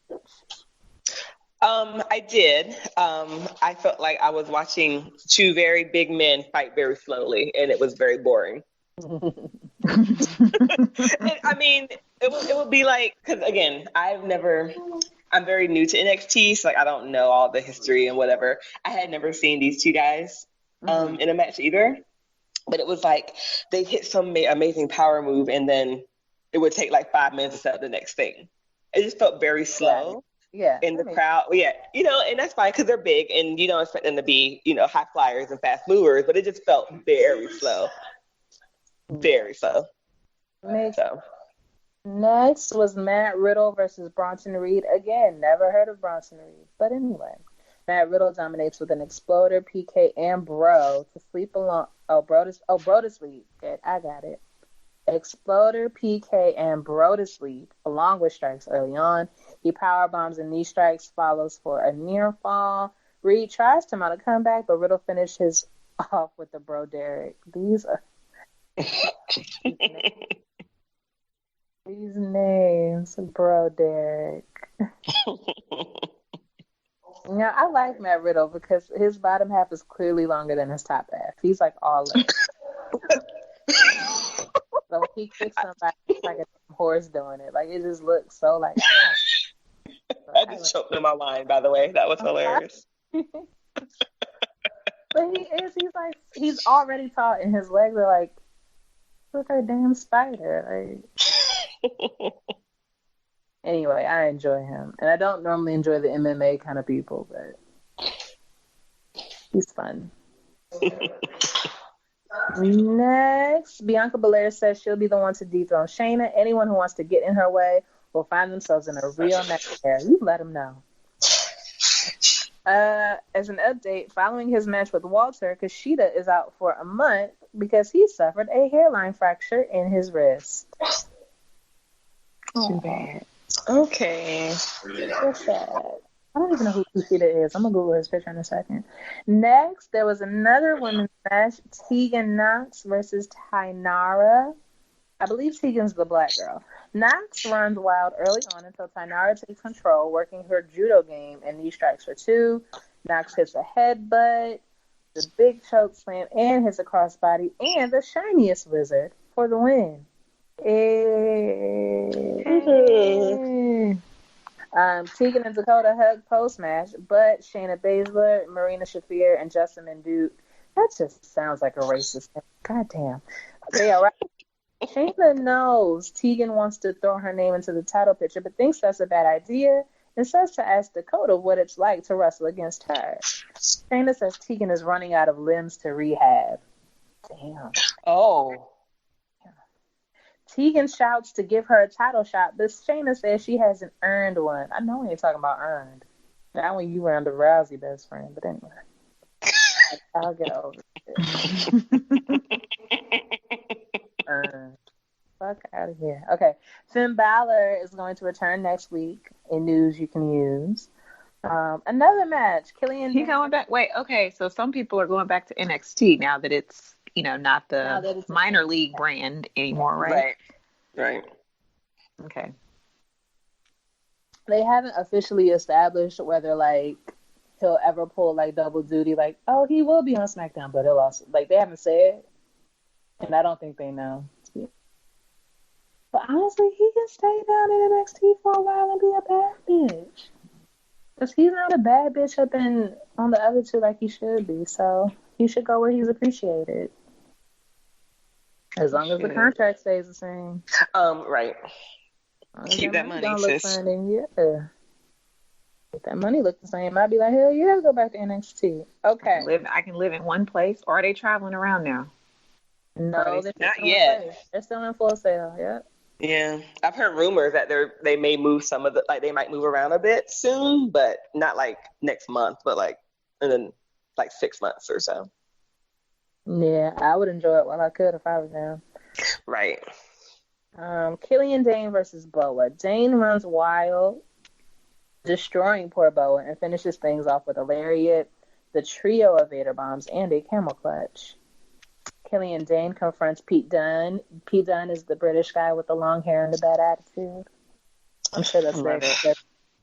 I did. I felt like I was watching two very big men fight very slowly, and it was very boring. I mean, it would be like, because again, I'm very new to NXT, so like I don't know all the history and whatever. I had never seen these two guys in a match either, but it was like they hit some amazing power move, and then it would take like 5 minutes to set up the next thing. It just felt very slow. Yeah. In the crowd. Yeah. And that's fine because they're big and you don't expect them to be, high flyers and fast movers, but it just felt very slow. Very slow. Next was Matt Riddle versus Bronson Reed. Again, never heard of Bronson Reed. But anyway, Matt Riddle dominates with an exploder, PK, and Bro to sleep along. Bro to sleep. Good. I got it. Exploder, PK, and Bro to sleep, along with strikes early on. He power bombs and knee strikes, follows for a near fall. Reed tries to mount a comeback, but Riddle finishes off with the Bro Derek. These are these names, Bro Derek. I like Matt Riddle because his bottom half is clearly longer than his top half. He's like all in. So when he kicks somebody, it's like a horse doing it. Like, it just looks so like... I just choked in my line, by the way. That was hilarious. But he's already tall, and his legs are like, look at a damn spider. Like... Anyway, I enjoy him. And I don't normally enjoy the MMA kind of people, but he's fun. Next, Bianca Belair says she'll be the one to dethrone Shayna. Anyone who wants to get in her way will find themselves in a real nightmare. You let them know. As an update, following his match with Walter, Kushida is out for a month because he suffered a hairline fracture in his wrist. Too bad. Okay. So sad. I don't even know who Kushida is. I'm going to Google his picture in a second. Next, there was another women's match. Tegan Knox versus Tainara. I believe Tegan's the black girl. Knox runs wild early on until Tainara takes control, working her judo game, and knee strikes for 2. Knox hits a headbutt, the big choke slam, and hits a crossbody, and the shiniest wizard for the win. Tegan and Dakota hug post-match, but Shayna Baszler, Marina Shafir, and Justin Mendoot, that just sounds like a racist thing. God damn. They are right. Shayna knows Tegan wants to throw her name into the title picture, but thinks that's a bad idea and says to ask Dakota what it's like to wrestle against her. Shayna says Tegan is running out of limbs to rehab. Damn. Oh. Tegan shouts to give her a title shot, but Shayna says she hasn't earned one. I know we ain't talking about earned. Not when you were under Rousey best friend, but anyway. I'll get over it. Fuck out of here. Okay. Finn Balor is going to return next week in news you can use. Another match. He going back. Wait, okay. So some people are going back to NXT now that it's, not the minor league brand anymore, right? Right. Okay. They haven't officially established whether, like, he'll ever pull, like, double duty. Like, oh, he will be on SmackDown, but he'll also, like, they haven't said. And I don't think they know. But honestly, he can stay down in NXT for a while and be a bad bitch. Because he's not a bad bitch up on the other two like he should be. So he should go where he's appreciated. As long as the contract stays the same. Right. Keep that money, sis. Yeah. If that money look the same, I'd be like, hell yeah, go back to NXT. Okay. I can live in one place, or are they traveling around now? No, they're not yet. They're still in full sale, yeah. Yeah, I've heard rumors that they may move some of they might move around a bit soon, but not like next month, but like in like 6 months or so. Yeah, I would enjoy it while I could if I was down. Right. Killian Dane versus Boa. Dane runs wild, destroying poor Boa, and finishes things off with a lariat, the trio of Vader bombs, and a camel clutch. Killian Dane confronts Pete Dunne. Pete Dunne is the British guy with the long hair and the bad attitude. I'm sure that's there.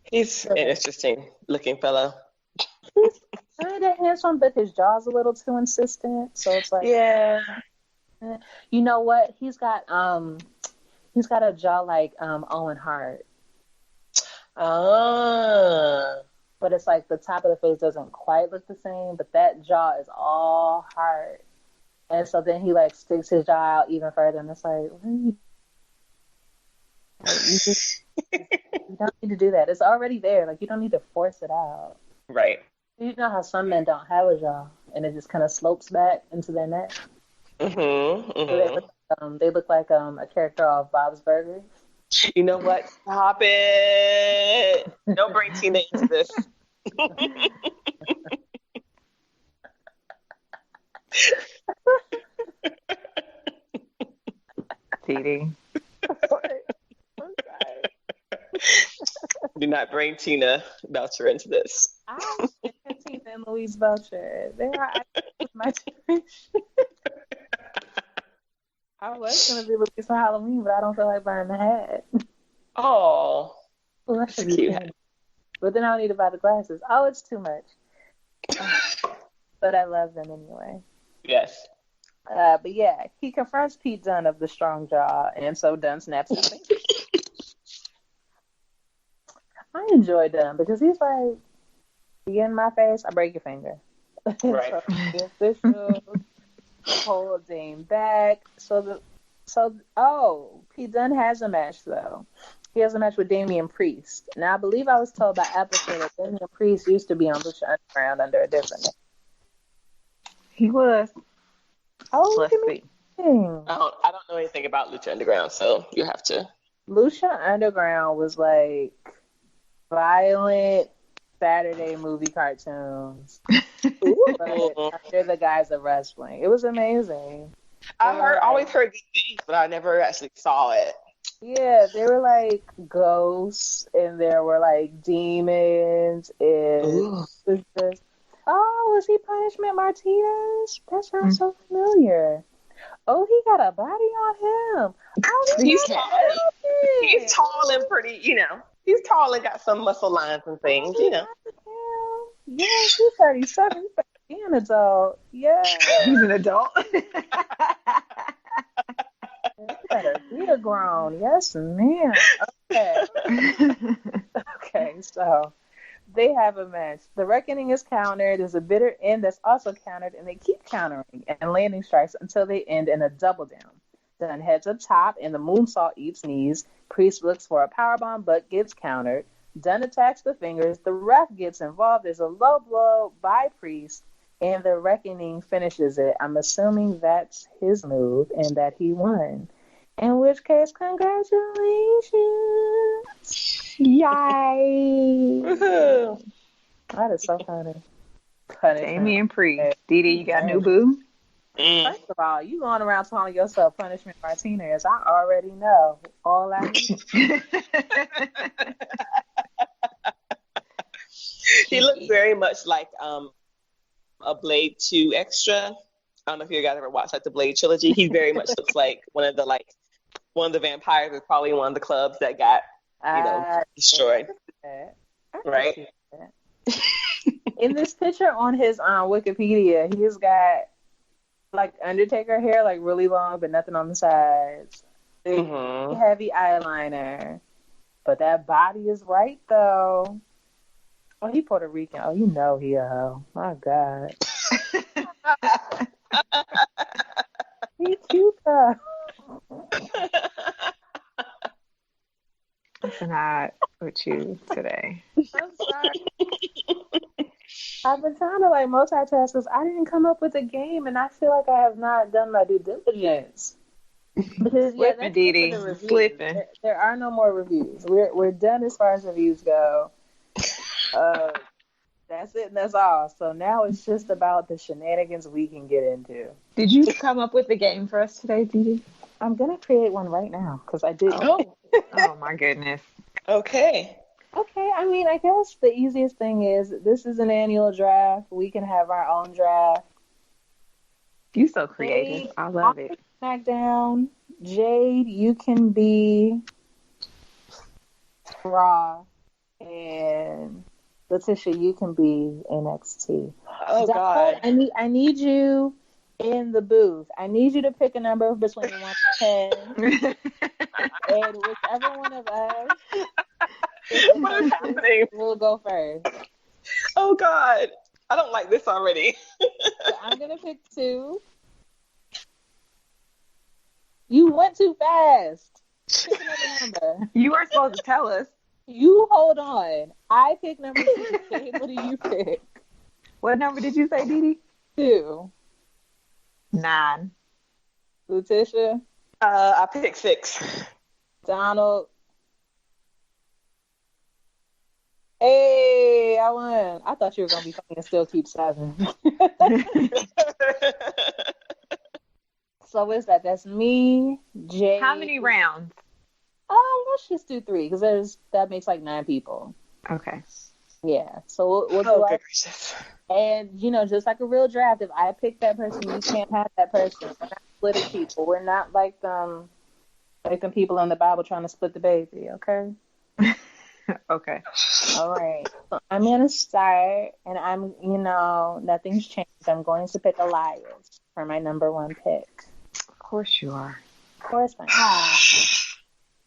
He's an interesting looking fellow. He's kind of handsome, but his jaw's a little too insistent. So it's like, yeah. You know what? He's got a jaw like Owen Hart. But it's like the top of the face doesn't quite look the same, but that jaw is all heart. And so then he like sticks his jaw out even further, and it's like, what are you? You don't need to do that. It's already there. Like, you don't need to force it out. Right. You know how some men don't have a jaw, and it just kind of slopes back into their neck. Mm-hmm. So they look like a character off Bob's Burgers. You know what? Stop it! Don't bring Tina into this. TD. Do not bring Tina Belcher into this. I like Tina and Louise Belcher. They are my generation. I was going to be looking for Halloween, but I don't feel like buying the hat. Oh, well, that's cute. But then I don't need to buy the glasses. Oh, it's too much. But I love them anyway. Yes. But yeah, he confronts Pete Dunne of the strong jaw, and so Dunne snaps his finger. I enjoy Dunne because he's like, you get in my face, I break your finger. Right. So the official holding back. Pete Dunne has a match though. He has a match with Damian Priest. Now I believe I was told by Applicator that Damian Priest used to be on Lucha Underground under a different name. He was. Oh, let's see. I don't know anything about Lucha Underground, so you have to. Lucha Underground was like violent Saturday movie cartoons. They're the guys of wrestling. It was amazing. Always heard these things, but I never actually saw it. Yeah, they were like ghosts, and there were like demons, and was he Punishment Martinez? That sounds so familiar. Oh, he got a body on him. Oh, he's tall and pretty, He's tall and got some muscle lines and things, Yeah, he's 37. He's an adult. Yeah. He's an adult. We're grown. Yes, ma'am. Okay. Okay, so they have a match. The Reckoning is countered. There's a bitter end that's also countered, and they keep countering and landing strikes until they end in a double down. Dunne heads up top, and the moonsault eats knees. Priest looks for a powerbomb, but gets countered. Dunne attacks the fingers. The ref gets involved. There's a low blow by Priest, and the Reckoning finishes it. I'm assuming that's his move and that he won. In which case, congratulations. Yay. Woohoo. That is so funny. Punishment. Damian Priest. Didi, you got new boo? First of all, you going around calling yourself Punishment Martinez. I already know all I need. He looks very much like a Blade 2 extra. I don't know if you guys ever watched like the Blade trilogy. He very much looks like one of the vampires is probably one of the clubs that got destroyed. Right? In this picture on his Wikipedia, he's got like Undertaker hair, like really long, but nothing on the sides. Heavy eyeliner, but that body is right though. Oh, he Puerto Rican. Oh, you know he a hoe. My God. He cute though. What's not with you today? I'm sorry. I've been trying to like multitask because I didn't come up with a game, and I feel like I have not done my due diligence. Because Slipping, Didi. Slipping. There are no more reviews. We're done as far as reviews go. That's it and that's all. So now it's just about the shenanigans we can get into. Did you come up with a game for us today, Didi? I'm going to create one right now because I did. Oh my goodness. Okay. I mean, I guess the easiest thing is this is an annual draft. We can have our own draft. You so creative. I love it. SmackDown. Jade, you can be Raw. And Letitia, you can be NXT. Oh God! I need you in the booth. I need you to pick a number between 1 to 10, and whichever one of us what is happening? We'll go first. Oh God! I don't like this already. So I'm gonna pick 2. You went too fast. Pick another number. You were supposed to tell us. You hold on. I pick number 2. What do you pick? What number did you say, Didi? 2. 9. Letitia? I pick 6. Donald? Hey, I won. I thought you were going to be funny and still keep 7. So what's that? That's me, Jay. How many rounds? Let's just do 3 because that makes like 9 people. Okay. Yeah. So we'll do gracious. And just like a real draft, if I pick that person, you can't have that person. We're not splitting people. We're not like them people in the Bible trying to split the baby. Okay. Okay. All right. So I'm gonna start, and I'm nothing's changed. I'm going to pick Elias for my number 1 pick. Of course you are. Of course I am.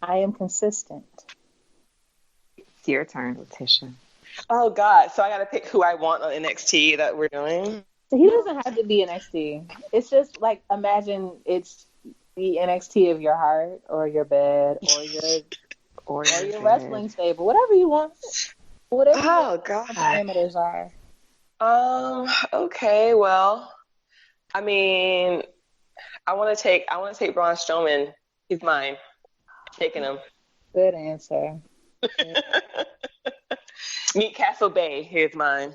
I am consistent. It's your turn, Letitia. Oh God! So I got to pick who I want on NXT that we're doing. So he doesn't have to be NXT. It's just like imagine it's the NXT of your heart or your bed or your wrestling stable, whatever you want. Whatever God. parameters are. Okay. Well, I mean, I want to take Braun Strowman. He's mine. Taking him. Good answer. Meet Castle Bay. Here's mine.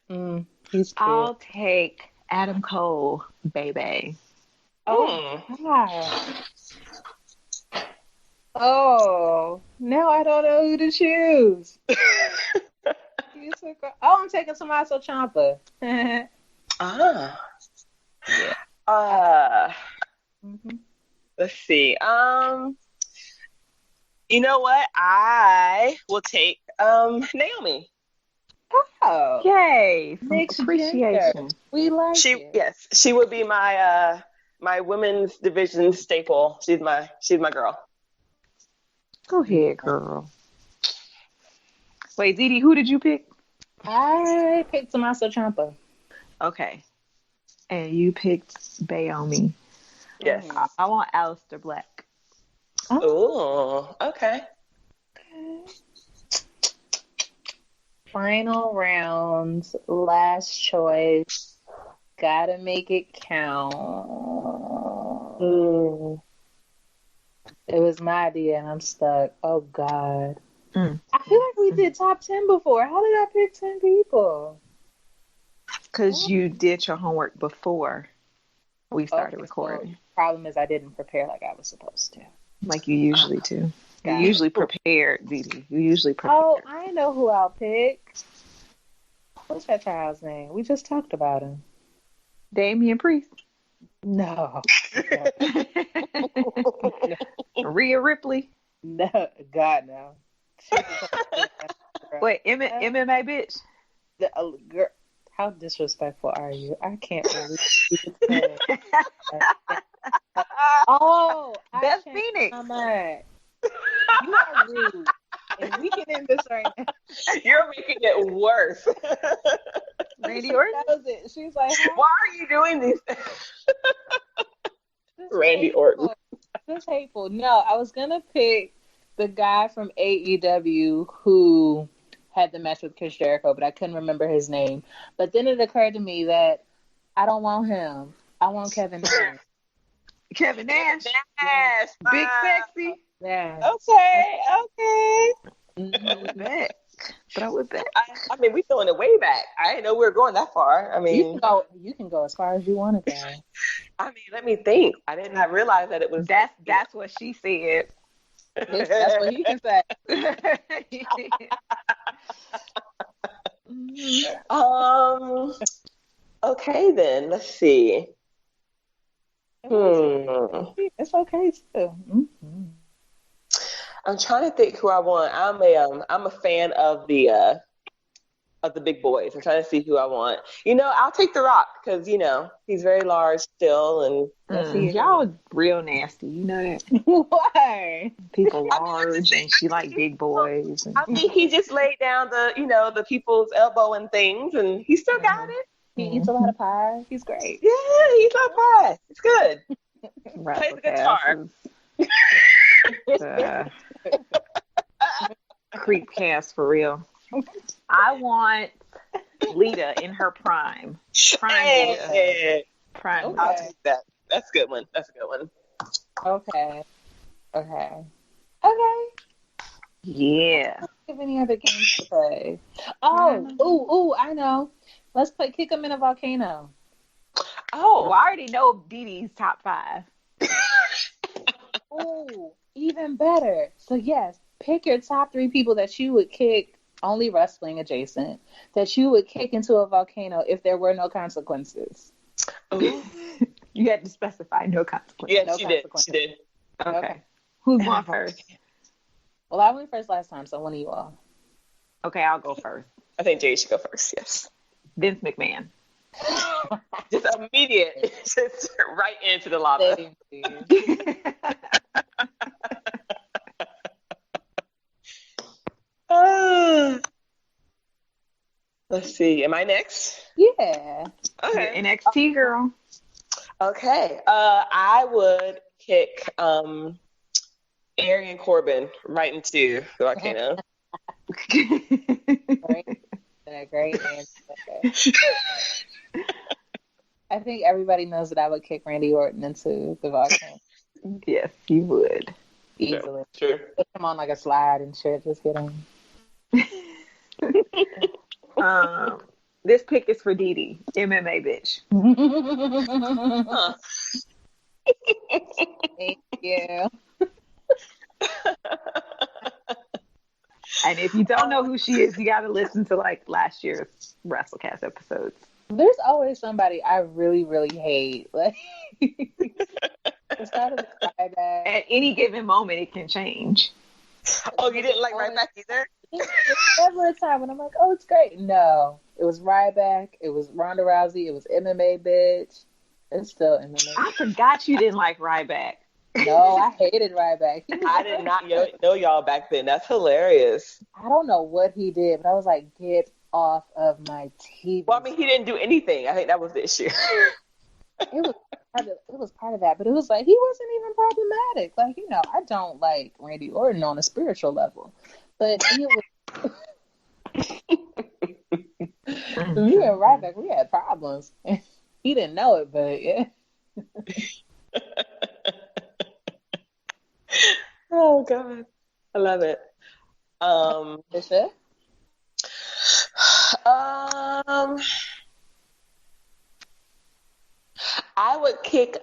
He's cute. I'll take Adam Cole, baby. Oh, God. Oh, now I don't know who to choose. I'm taking Tommaso Ciampa. Let's see. You know what? I will take Naomi. Oh, yay! Mixed Appreciation. gender. We like it. Yes, she would be my my women's division staple. She's my girl. Go ahead, girl. Wait, Didi, who did you pick? I picked Tommaso Ciampa. Okay. And you picked Bayomi. Yes. I want Aleister Black. Oh, okay. Final rounds, last choice. Gotta make it count. It was my idea and I'm stuck. Oh God. I feel like we did top 10 before. How did I pick 10 people? Because you did your homework before we started recording. So problem is I didn't prepare like I was supposed to. Like you usually do. You usually prepared, Didi. You usually prepared. Oh, I know who I'll pick. What's that child's name? We just talked about him. Damian Priest. No. Rhea Ripley. No, God, no. Wait, MMA bitch? Girl, how disrespectful are you? I can't believe you said that. Oh, that's Phoenix. You are rude. And we can end this right now. You're making it worse. Randy Orton? Knows it. She's like, why are you doing these things? Randy Orton. That's hateful. No, I was going to pick the guy from AEW who had the match with Chris Jericho, but I couldn't remember his name. But then it occurred to me that I don't want him. I want Kevin Nash. Kevin Nash. Nash. Big sexy. Yeah. Okay. Throw it back. I mean, we throwing it way back. I didn't know we were going that far. I mean, you can go as far as you want to go. I mean, let me think. I did not realize that it was. That's what she said. That's what he can say. Okay then. Let's see. It's okay too. Mm-hmm. I'm trying to think who I want. I'm a fan of the big boys. I'm trying to see who I want. I'll take The Rock because he's very large still, and y'all real nasty. You know that. Why? People large and she like big boys. I think he just laid down the people's elbow and things, and he still got it. He eats a lot of pie. He's great. Yeah, he eats a lot of pie. It's good. Plays the guitar. Creep cast for real. I want Lita in her prime. Prime. I'll take that. That's a good one. Okay. Yeah. Have any other games to play? Oh, I know. Let's play Kick 'em in a Volcano. Oh, I already know Didi's top 5. Oh, even better. So yes, pick your top 3 people that you would kick, only wrestling adjacent, that you would kick into a volcano if there were no consequences. You had to specify no consequences. Yeah, no she consequences. did. Okay. Who's going first? Well, I went first last time, so one of you all. Okay, I'll go first. I think Jay should go first. Yes. Vince McMahon. Just immediate, just right into the lava. Let's see. Am I next? Yeah. Okay. NXT girl. Okay. I would kick Arian Corbin right into the volcano. Great answer. I think everybody knows that I would kick Randy Orton into the volcano. Yes, you would. Easily. Yeah, sure. Put him on like a slide and shit. Just get him. This pick is for Didi. MMA bitch. Thank you. And if you don't know who she is, you got to listen to like last year's WrassleCast episodes. There's always somebody I really, really hate. Like, it's kind of Ryback. At any given moment, it can change. Oh, you didn't like Ryback either? There's never a time when I'm like, oh, it's great. No, it was Ryback. It was Ronda Rousey. It was MMA bitch. It's still MMA. I forgot you didn't like Ryback. No, I hated Ryback. I did not know y'all back then. That's hilarious. I don't know what he did, but I was like, get off of my TV. Well, I mean, he didn't do anything. I think that was the issue. It was part of that, but it was like he wasn't even problematic. Like, I don't like Randy Orton on a spiritual level, but he was. Me and Ryback, we had problems. He didn't know it, but yeah. Oh God, I love it. Fisher? I would kick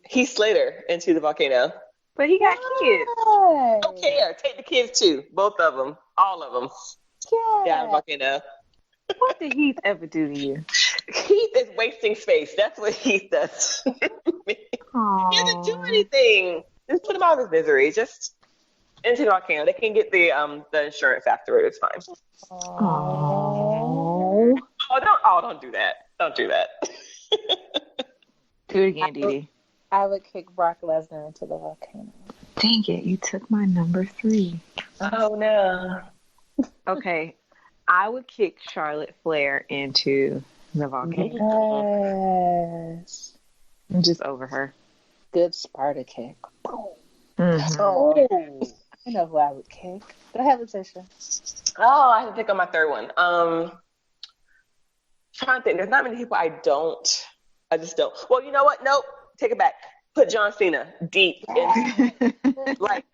Heath Slater into the volcano. But he got kids. Don't care. Take the kids too. Both of them. All of them. Down the volcano. What did Heath ever do to you? Heath is wasting space. That's what Heath does. He doesn't do anything. Just put him out of his misery. Just into the volcano. They can get the insurance after it. It's fine. Oh, don't do that. Don't do that. Do it again, Dee. I would kick Brock Lesnar into the volcano. Dang it, you took my number 3. Oh, no. Okay, I would kick Charlotte Flair into the volcano. Yes. I'm just over her. Good Sparta kick. Mm-hmm. Oh, I know who I would kick. Go ahead, Letitia. Oh, I have to pick on my third one. Trying to think. There's not many people I just don't. Well, you know what? Nope. Take it back. Put John Cena deep in. Like,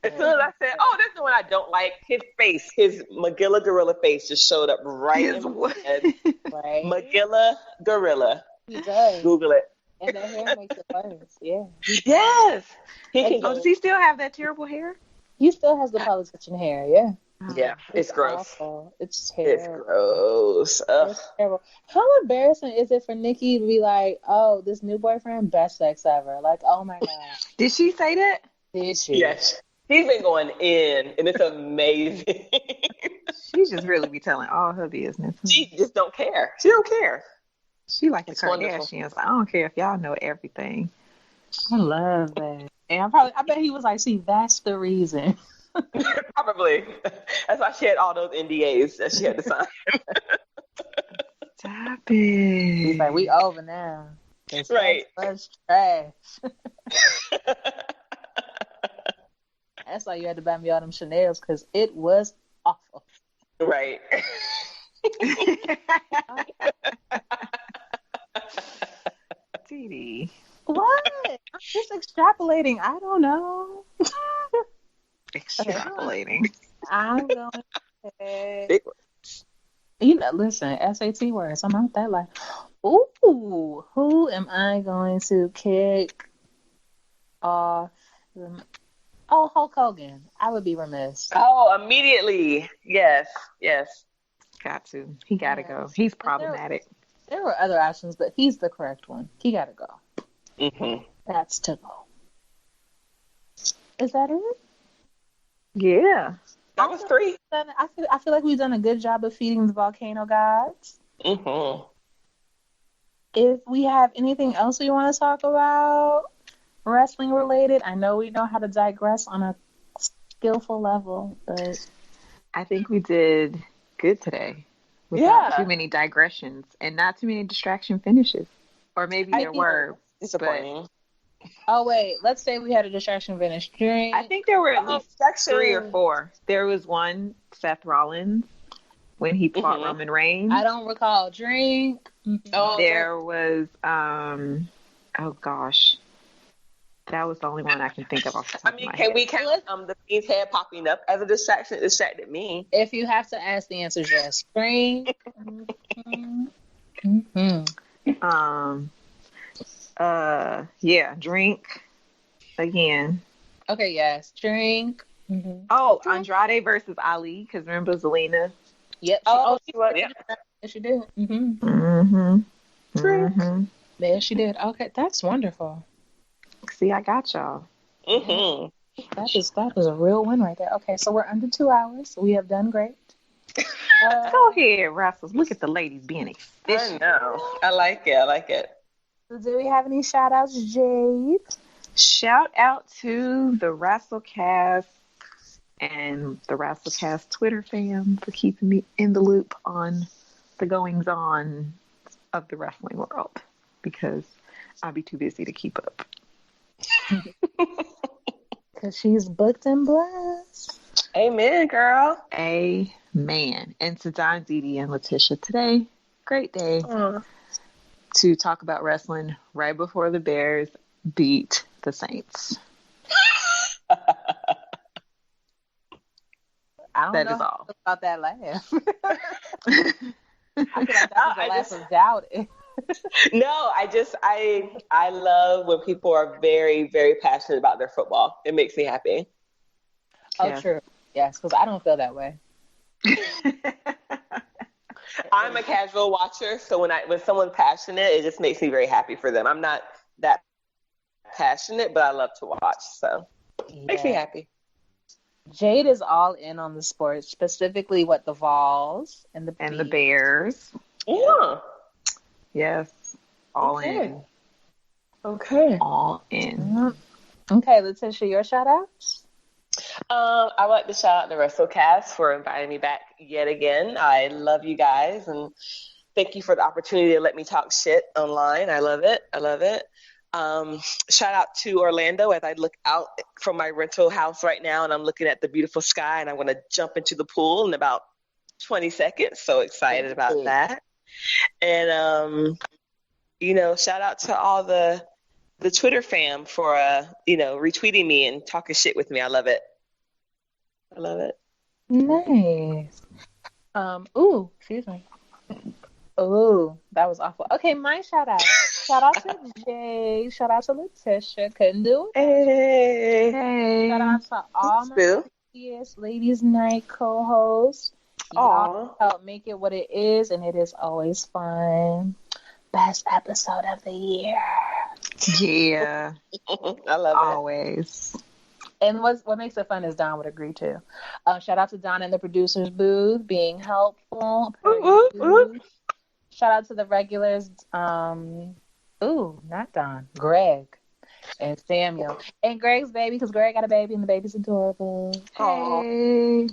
as soon as I said, "Oh, this is the one I don't like," his face, his Magilla Gorilla face, just showed up right in my head. Right. Magilla Gorilla. He does. Google it. And that hair makes it worse. Yeah. Yes. Does he still have that terrible hair? He still has the politician hair. Yeah. Yeah, it's gross. Awful. It's terrible. It's gross. Ugh. It's terrible. How embarrassing is it for Nikki to be like, "Oh, this new boyfriend, best sex ever"? Like, oh my god. Did she say that? Did she? Yes. He's been going in, and it's amazing. She just really be telling all her business. She just don't care. She don't care. She like the It's wonderful. Kardashians. I don't care if y'all know everything. I love that. And I bet he was like, "See, that's the reason." Probably. That's why she had all those NDAs that she had to sign. Stop it. He's like, "We over now." Right. That's trash. That's why you had to buy me all them Chanels, because it was awful. Right. Dee. What? I'm just extrapolating. I don't know. Extrapolating. I'm going to say, Big listen, SAT words. I'm out that like, ooh, who am I going to kick off? Hulk Hogan. I would be remiss. Oh, immediately. Yes. Got to. He got to go. He's problematic. There were other options, but he's the correct one. He got to go. Mm-hmm. That's to go. Is that it? Yeah. That was 3. I feel like we've done a good job of feeding the volcano gods. Mm-hmm. If we have anything else we want to talk about, wrestling related, I know we know how to digress on a skillful level, but I think we did good today. Without too many digressions and not too many distraction finishes. Or maybe there were. Disappointing. Oh, wait. Let's say we had a distraction finish. I think there were at least 3 or 4. There was one, Seth Rollins, when he fought Roman Reigns. I don't recall. Drink. Oh, there was, oh gosh. That was the only one I can think of off the top of my head. Can we count the Fiend's head popping up as a distraction? It distracted me. If you have to ask, the answer is yes. Drink. Yeah, drink again. Okay, yes, drink. Mm-hmm. Oh, Andrade versus Ali, because remember Zelina? Yep. She was. Yeah. Yes, she did. Mm-hmm. Mm-hmm. Drink. Mm-hmm. Yes, she did. Okay, that's wonderful. See, I got y'all. Mm-hmm. That is a real win right there. Okay, so we're under 2 hours. We have done great. Go ahead, Russell. Look at the ladies being efficient. I know. I like it. So do we have any shout outs, Jade? Shout out to the WrassleCast and the WrassleCast Twitter fam for keeping me in the loop on the goings on of the wrestling world, because I'll be too busy to keep up. Because she's booked and blessed. Amen, girl. Amen. And to Don, Dee, and Letitia today, great day to talk about wrestling right before the Bears beat the Saints. I don't That know is all. about that laugh. I feel like that was a laugh of doubt. No, I love when people are very, very passionate about their football. It makes me happy. Oh, Yeah. true. Yes, because I don't feel that way. I'm a casual watcher, so when someone's passionate, it just makes me very happy for them. I'm not that passionate, but I love to watch, so it makes me happy. Jade is all in on the sport, specifically the Vols and the Bears. Yeah. Yes. All in. Okay. All in. Okay, Letitia, your shout outs? I would like to shout out the WrassleCast for inviting me back yet again. I love you guys, and thank you for the opportunity to let me talk shit online. I love it. Shout out to Orlando as I look out from my rental house right now, and I'm looking at the beautiful sky, and I'm going to jump into the pool in about 20 seconds. So excited about that. And, shout out to all the Twitter fam for, retweeting me and talking shit with me. I love it. Nice. Excuse me. Oh, that was awful. Okay, my shout out. Shout out to Jay. Shout out to Letitia. Couldn't do it. Hey. Shout out to all my previous Ladies Night co-hosts. Y'all help make it what it is, and it is always fun. Best episode of the year. Yeah. I love it. Always. And what makes it fun is Don would agree too. Shout out to Don in the producer's booth being helpful. Shout out to the regulars. Not Don. Greg and Samuel. And Greg's baby, because Greg got a baby and the baby's adorable. Hey.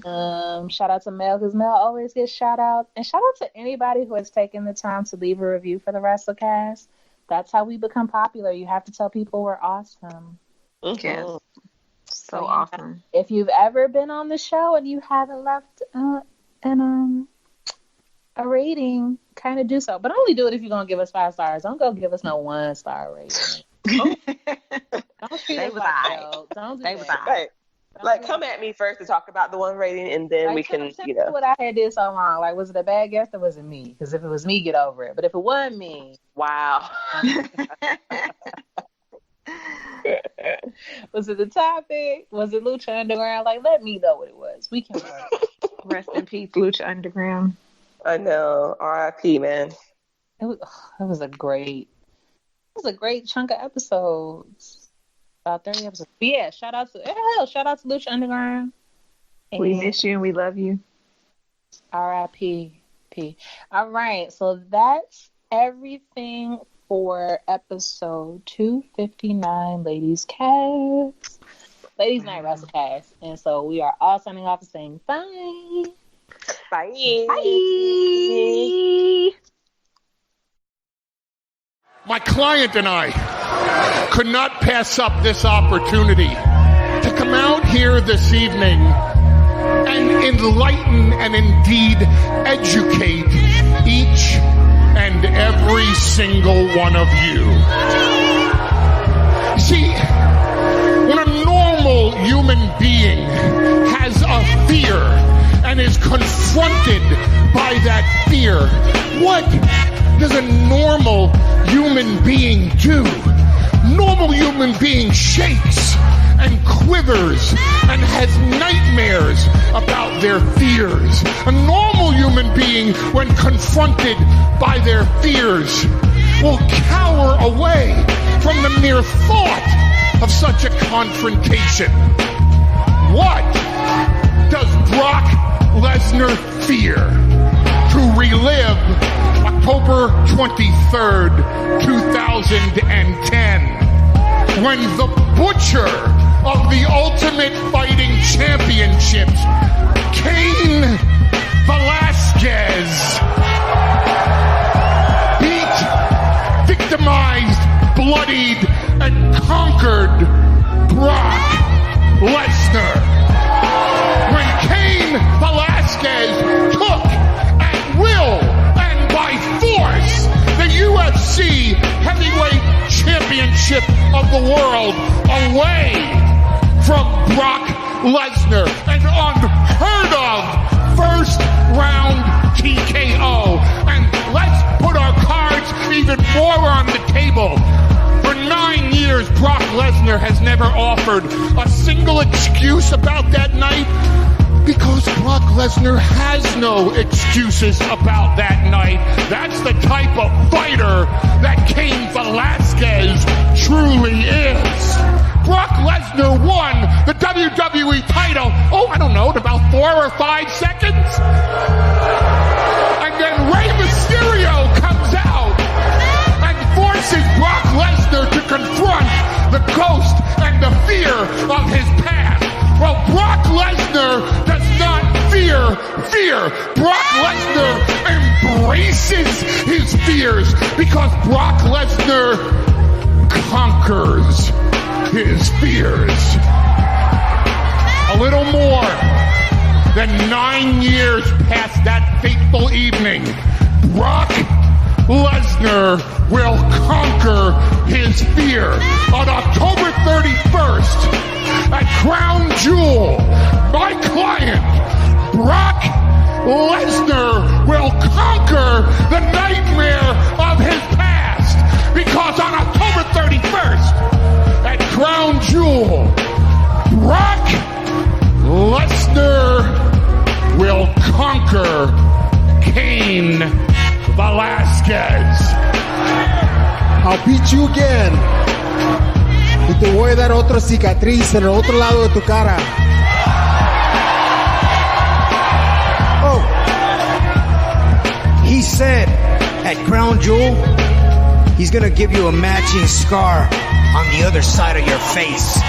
Shout out to Mel, because Mel always gets shout out. And shout out to anybody who has taken the time to leave a review for the WrassleCast. That's how we become popular. You have to tell people we're awesome. Yes. So awesome. If you've ever been on the show and you haven't left a rating, kind of do so. But only do it if you're going to give us 5 stars. Don't go give us no 1-star rating. Don't treat us like that. Don't do that. Right. Like, come at me first to talk about the 1 rating, and then we can, what I had did so wrong. Like, was it a bad guest or was it me? Because if it was me, get over it. But if it wasn't me, wow. Was it the topic? Was it Lucha Underground? Like, let me know what it was. We can work. Rest in peace, Lucha Underground. I know. R.I.P. man. It was a great chunk of episodes. About 30 episodes. But yeah, shout out to Lucha Underground. We miss you and we love you. R.I.P. All right, so that's everything for episode 259, Ladies Night WrassleCast. And so we are all signing off and saying bye. Bye. Bye. My client and I could not pass up this opportunity to come out here this evening and enlighten and indeed educate each and every single one of you. See, when a normal human being has a fear and is confronted by that fear, what does a normal human being do? Normal human being shakes and quivers and has nightmares about their fears. A normal human being, when confronted by their fears, will cower away from the mere thought of such a confrontation. What does Brock Lesnar fear? To relive October 23rd, 2010, when the butcher of the Ultimate Fighting Championships, Cain Velasquez, beat, victimized, bloodied, and conquered Brock Lesnar. When Cain Velasquez took at will and by force the UFC Heavyweight Championship of the world away from Brock Lesnar, an unheard of never offered a single excuse about that night? Because Brock Lesnar has no excuses about that night. That's the type of fighter that Cain Velasquez truly is. Brock Lesnar won the WWE title, in about 4 or 5 seconds. And then Rey Mysterio comes out and forces Brock Lesnar to confront the ghost and the fear of his past. Well, Brock Lesnar does not fear fear. Brock Lesnar embraces his fears because Brock Lesnar conquers his fears. A little more than 9 years past that fateful evening, Brock Lesnar will conquer his fear. On October 31st, at Crown Jewel, my client, Brock Lesnar, will conquer the nightmare of his past. Because on October 31st, at Crown Jewel, Brock Lesnar will conquer Cain Velasquez. I'll beat you again. Y te voy a dar otra cicatriz en el otro lado de tu cara. Oh, he said at Crown Jewel, he's gonna give you a matching scar on the other side of your face.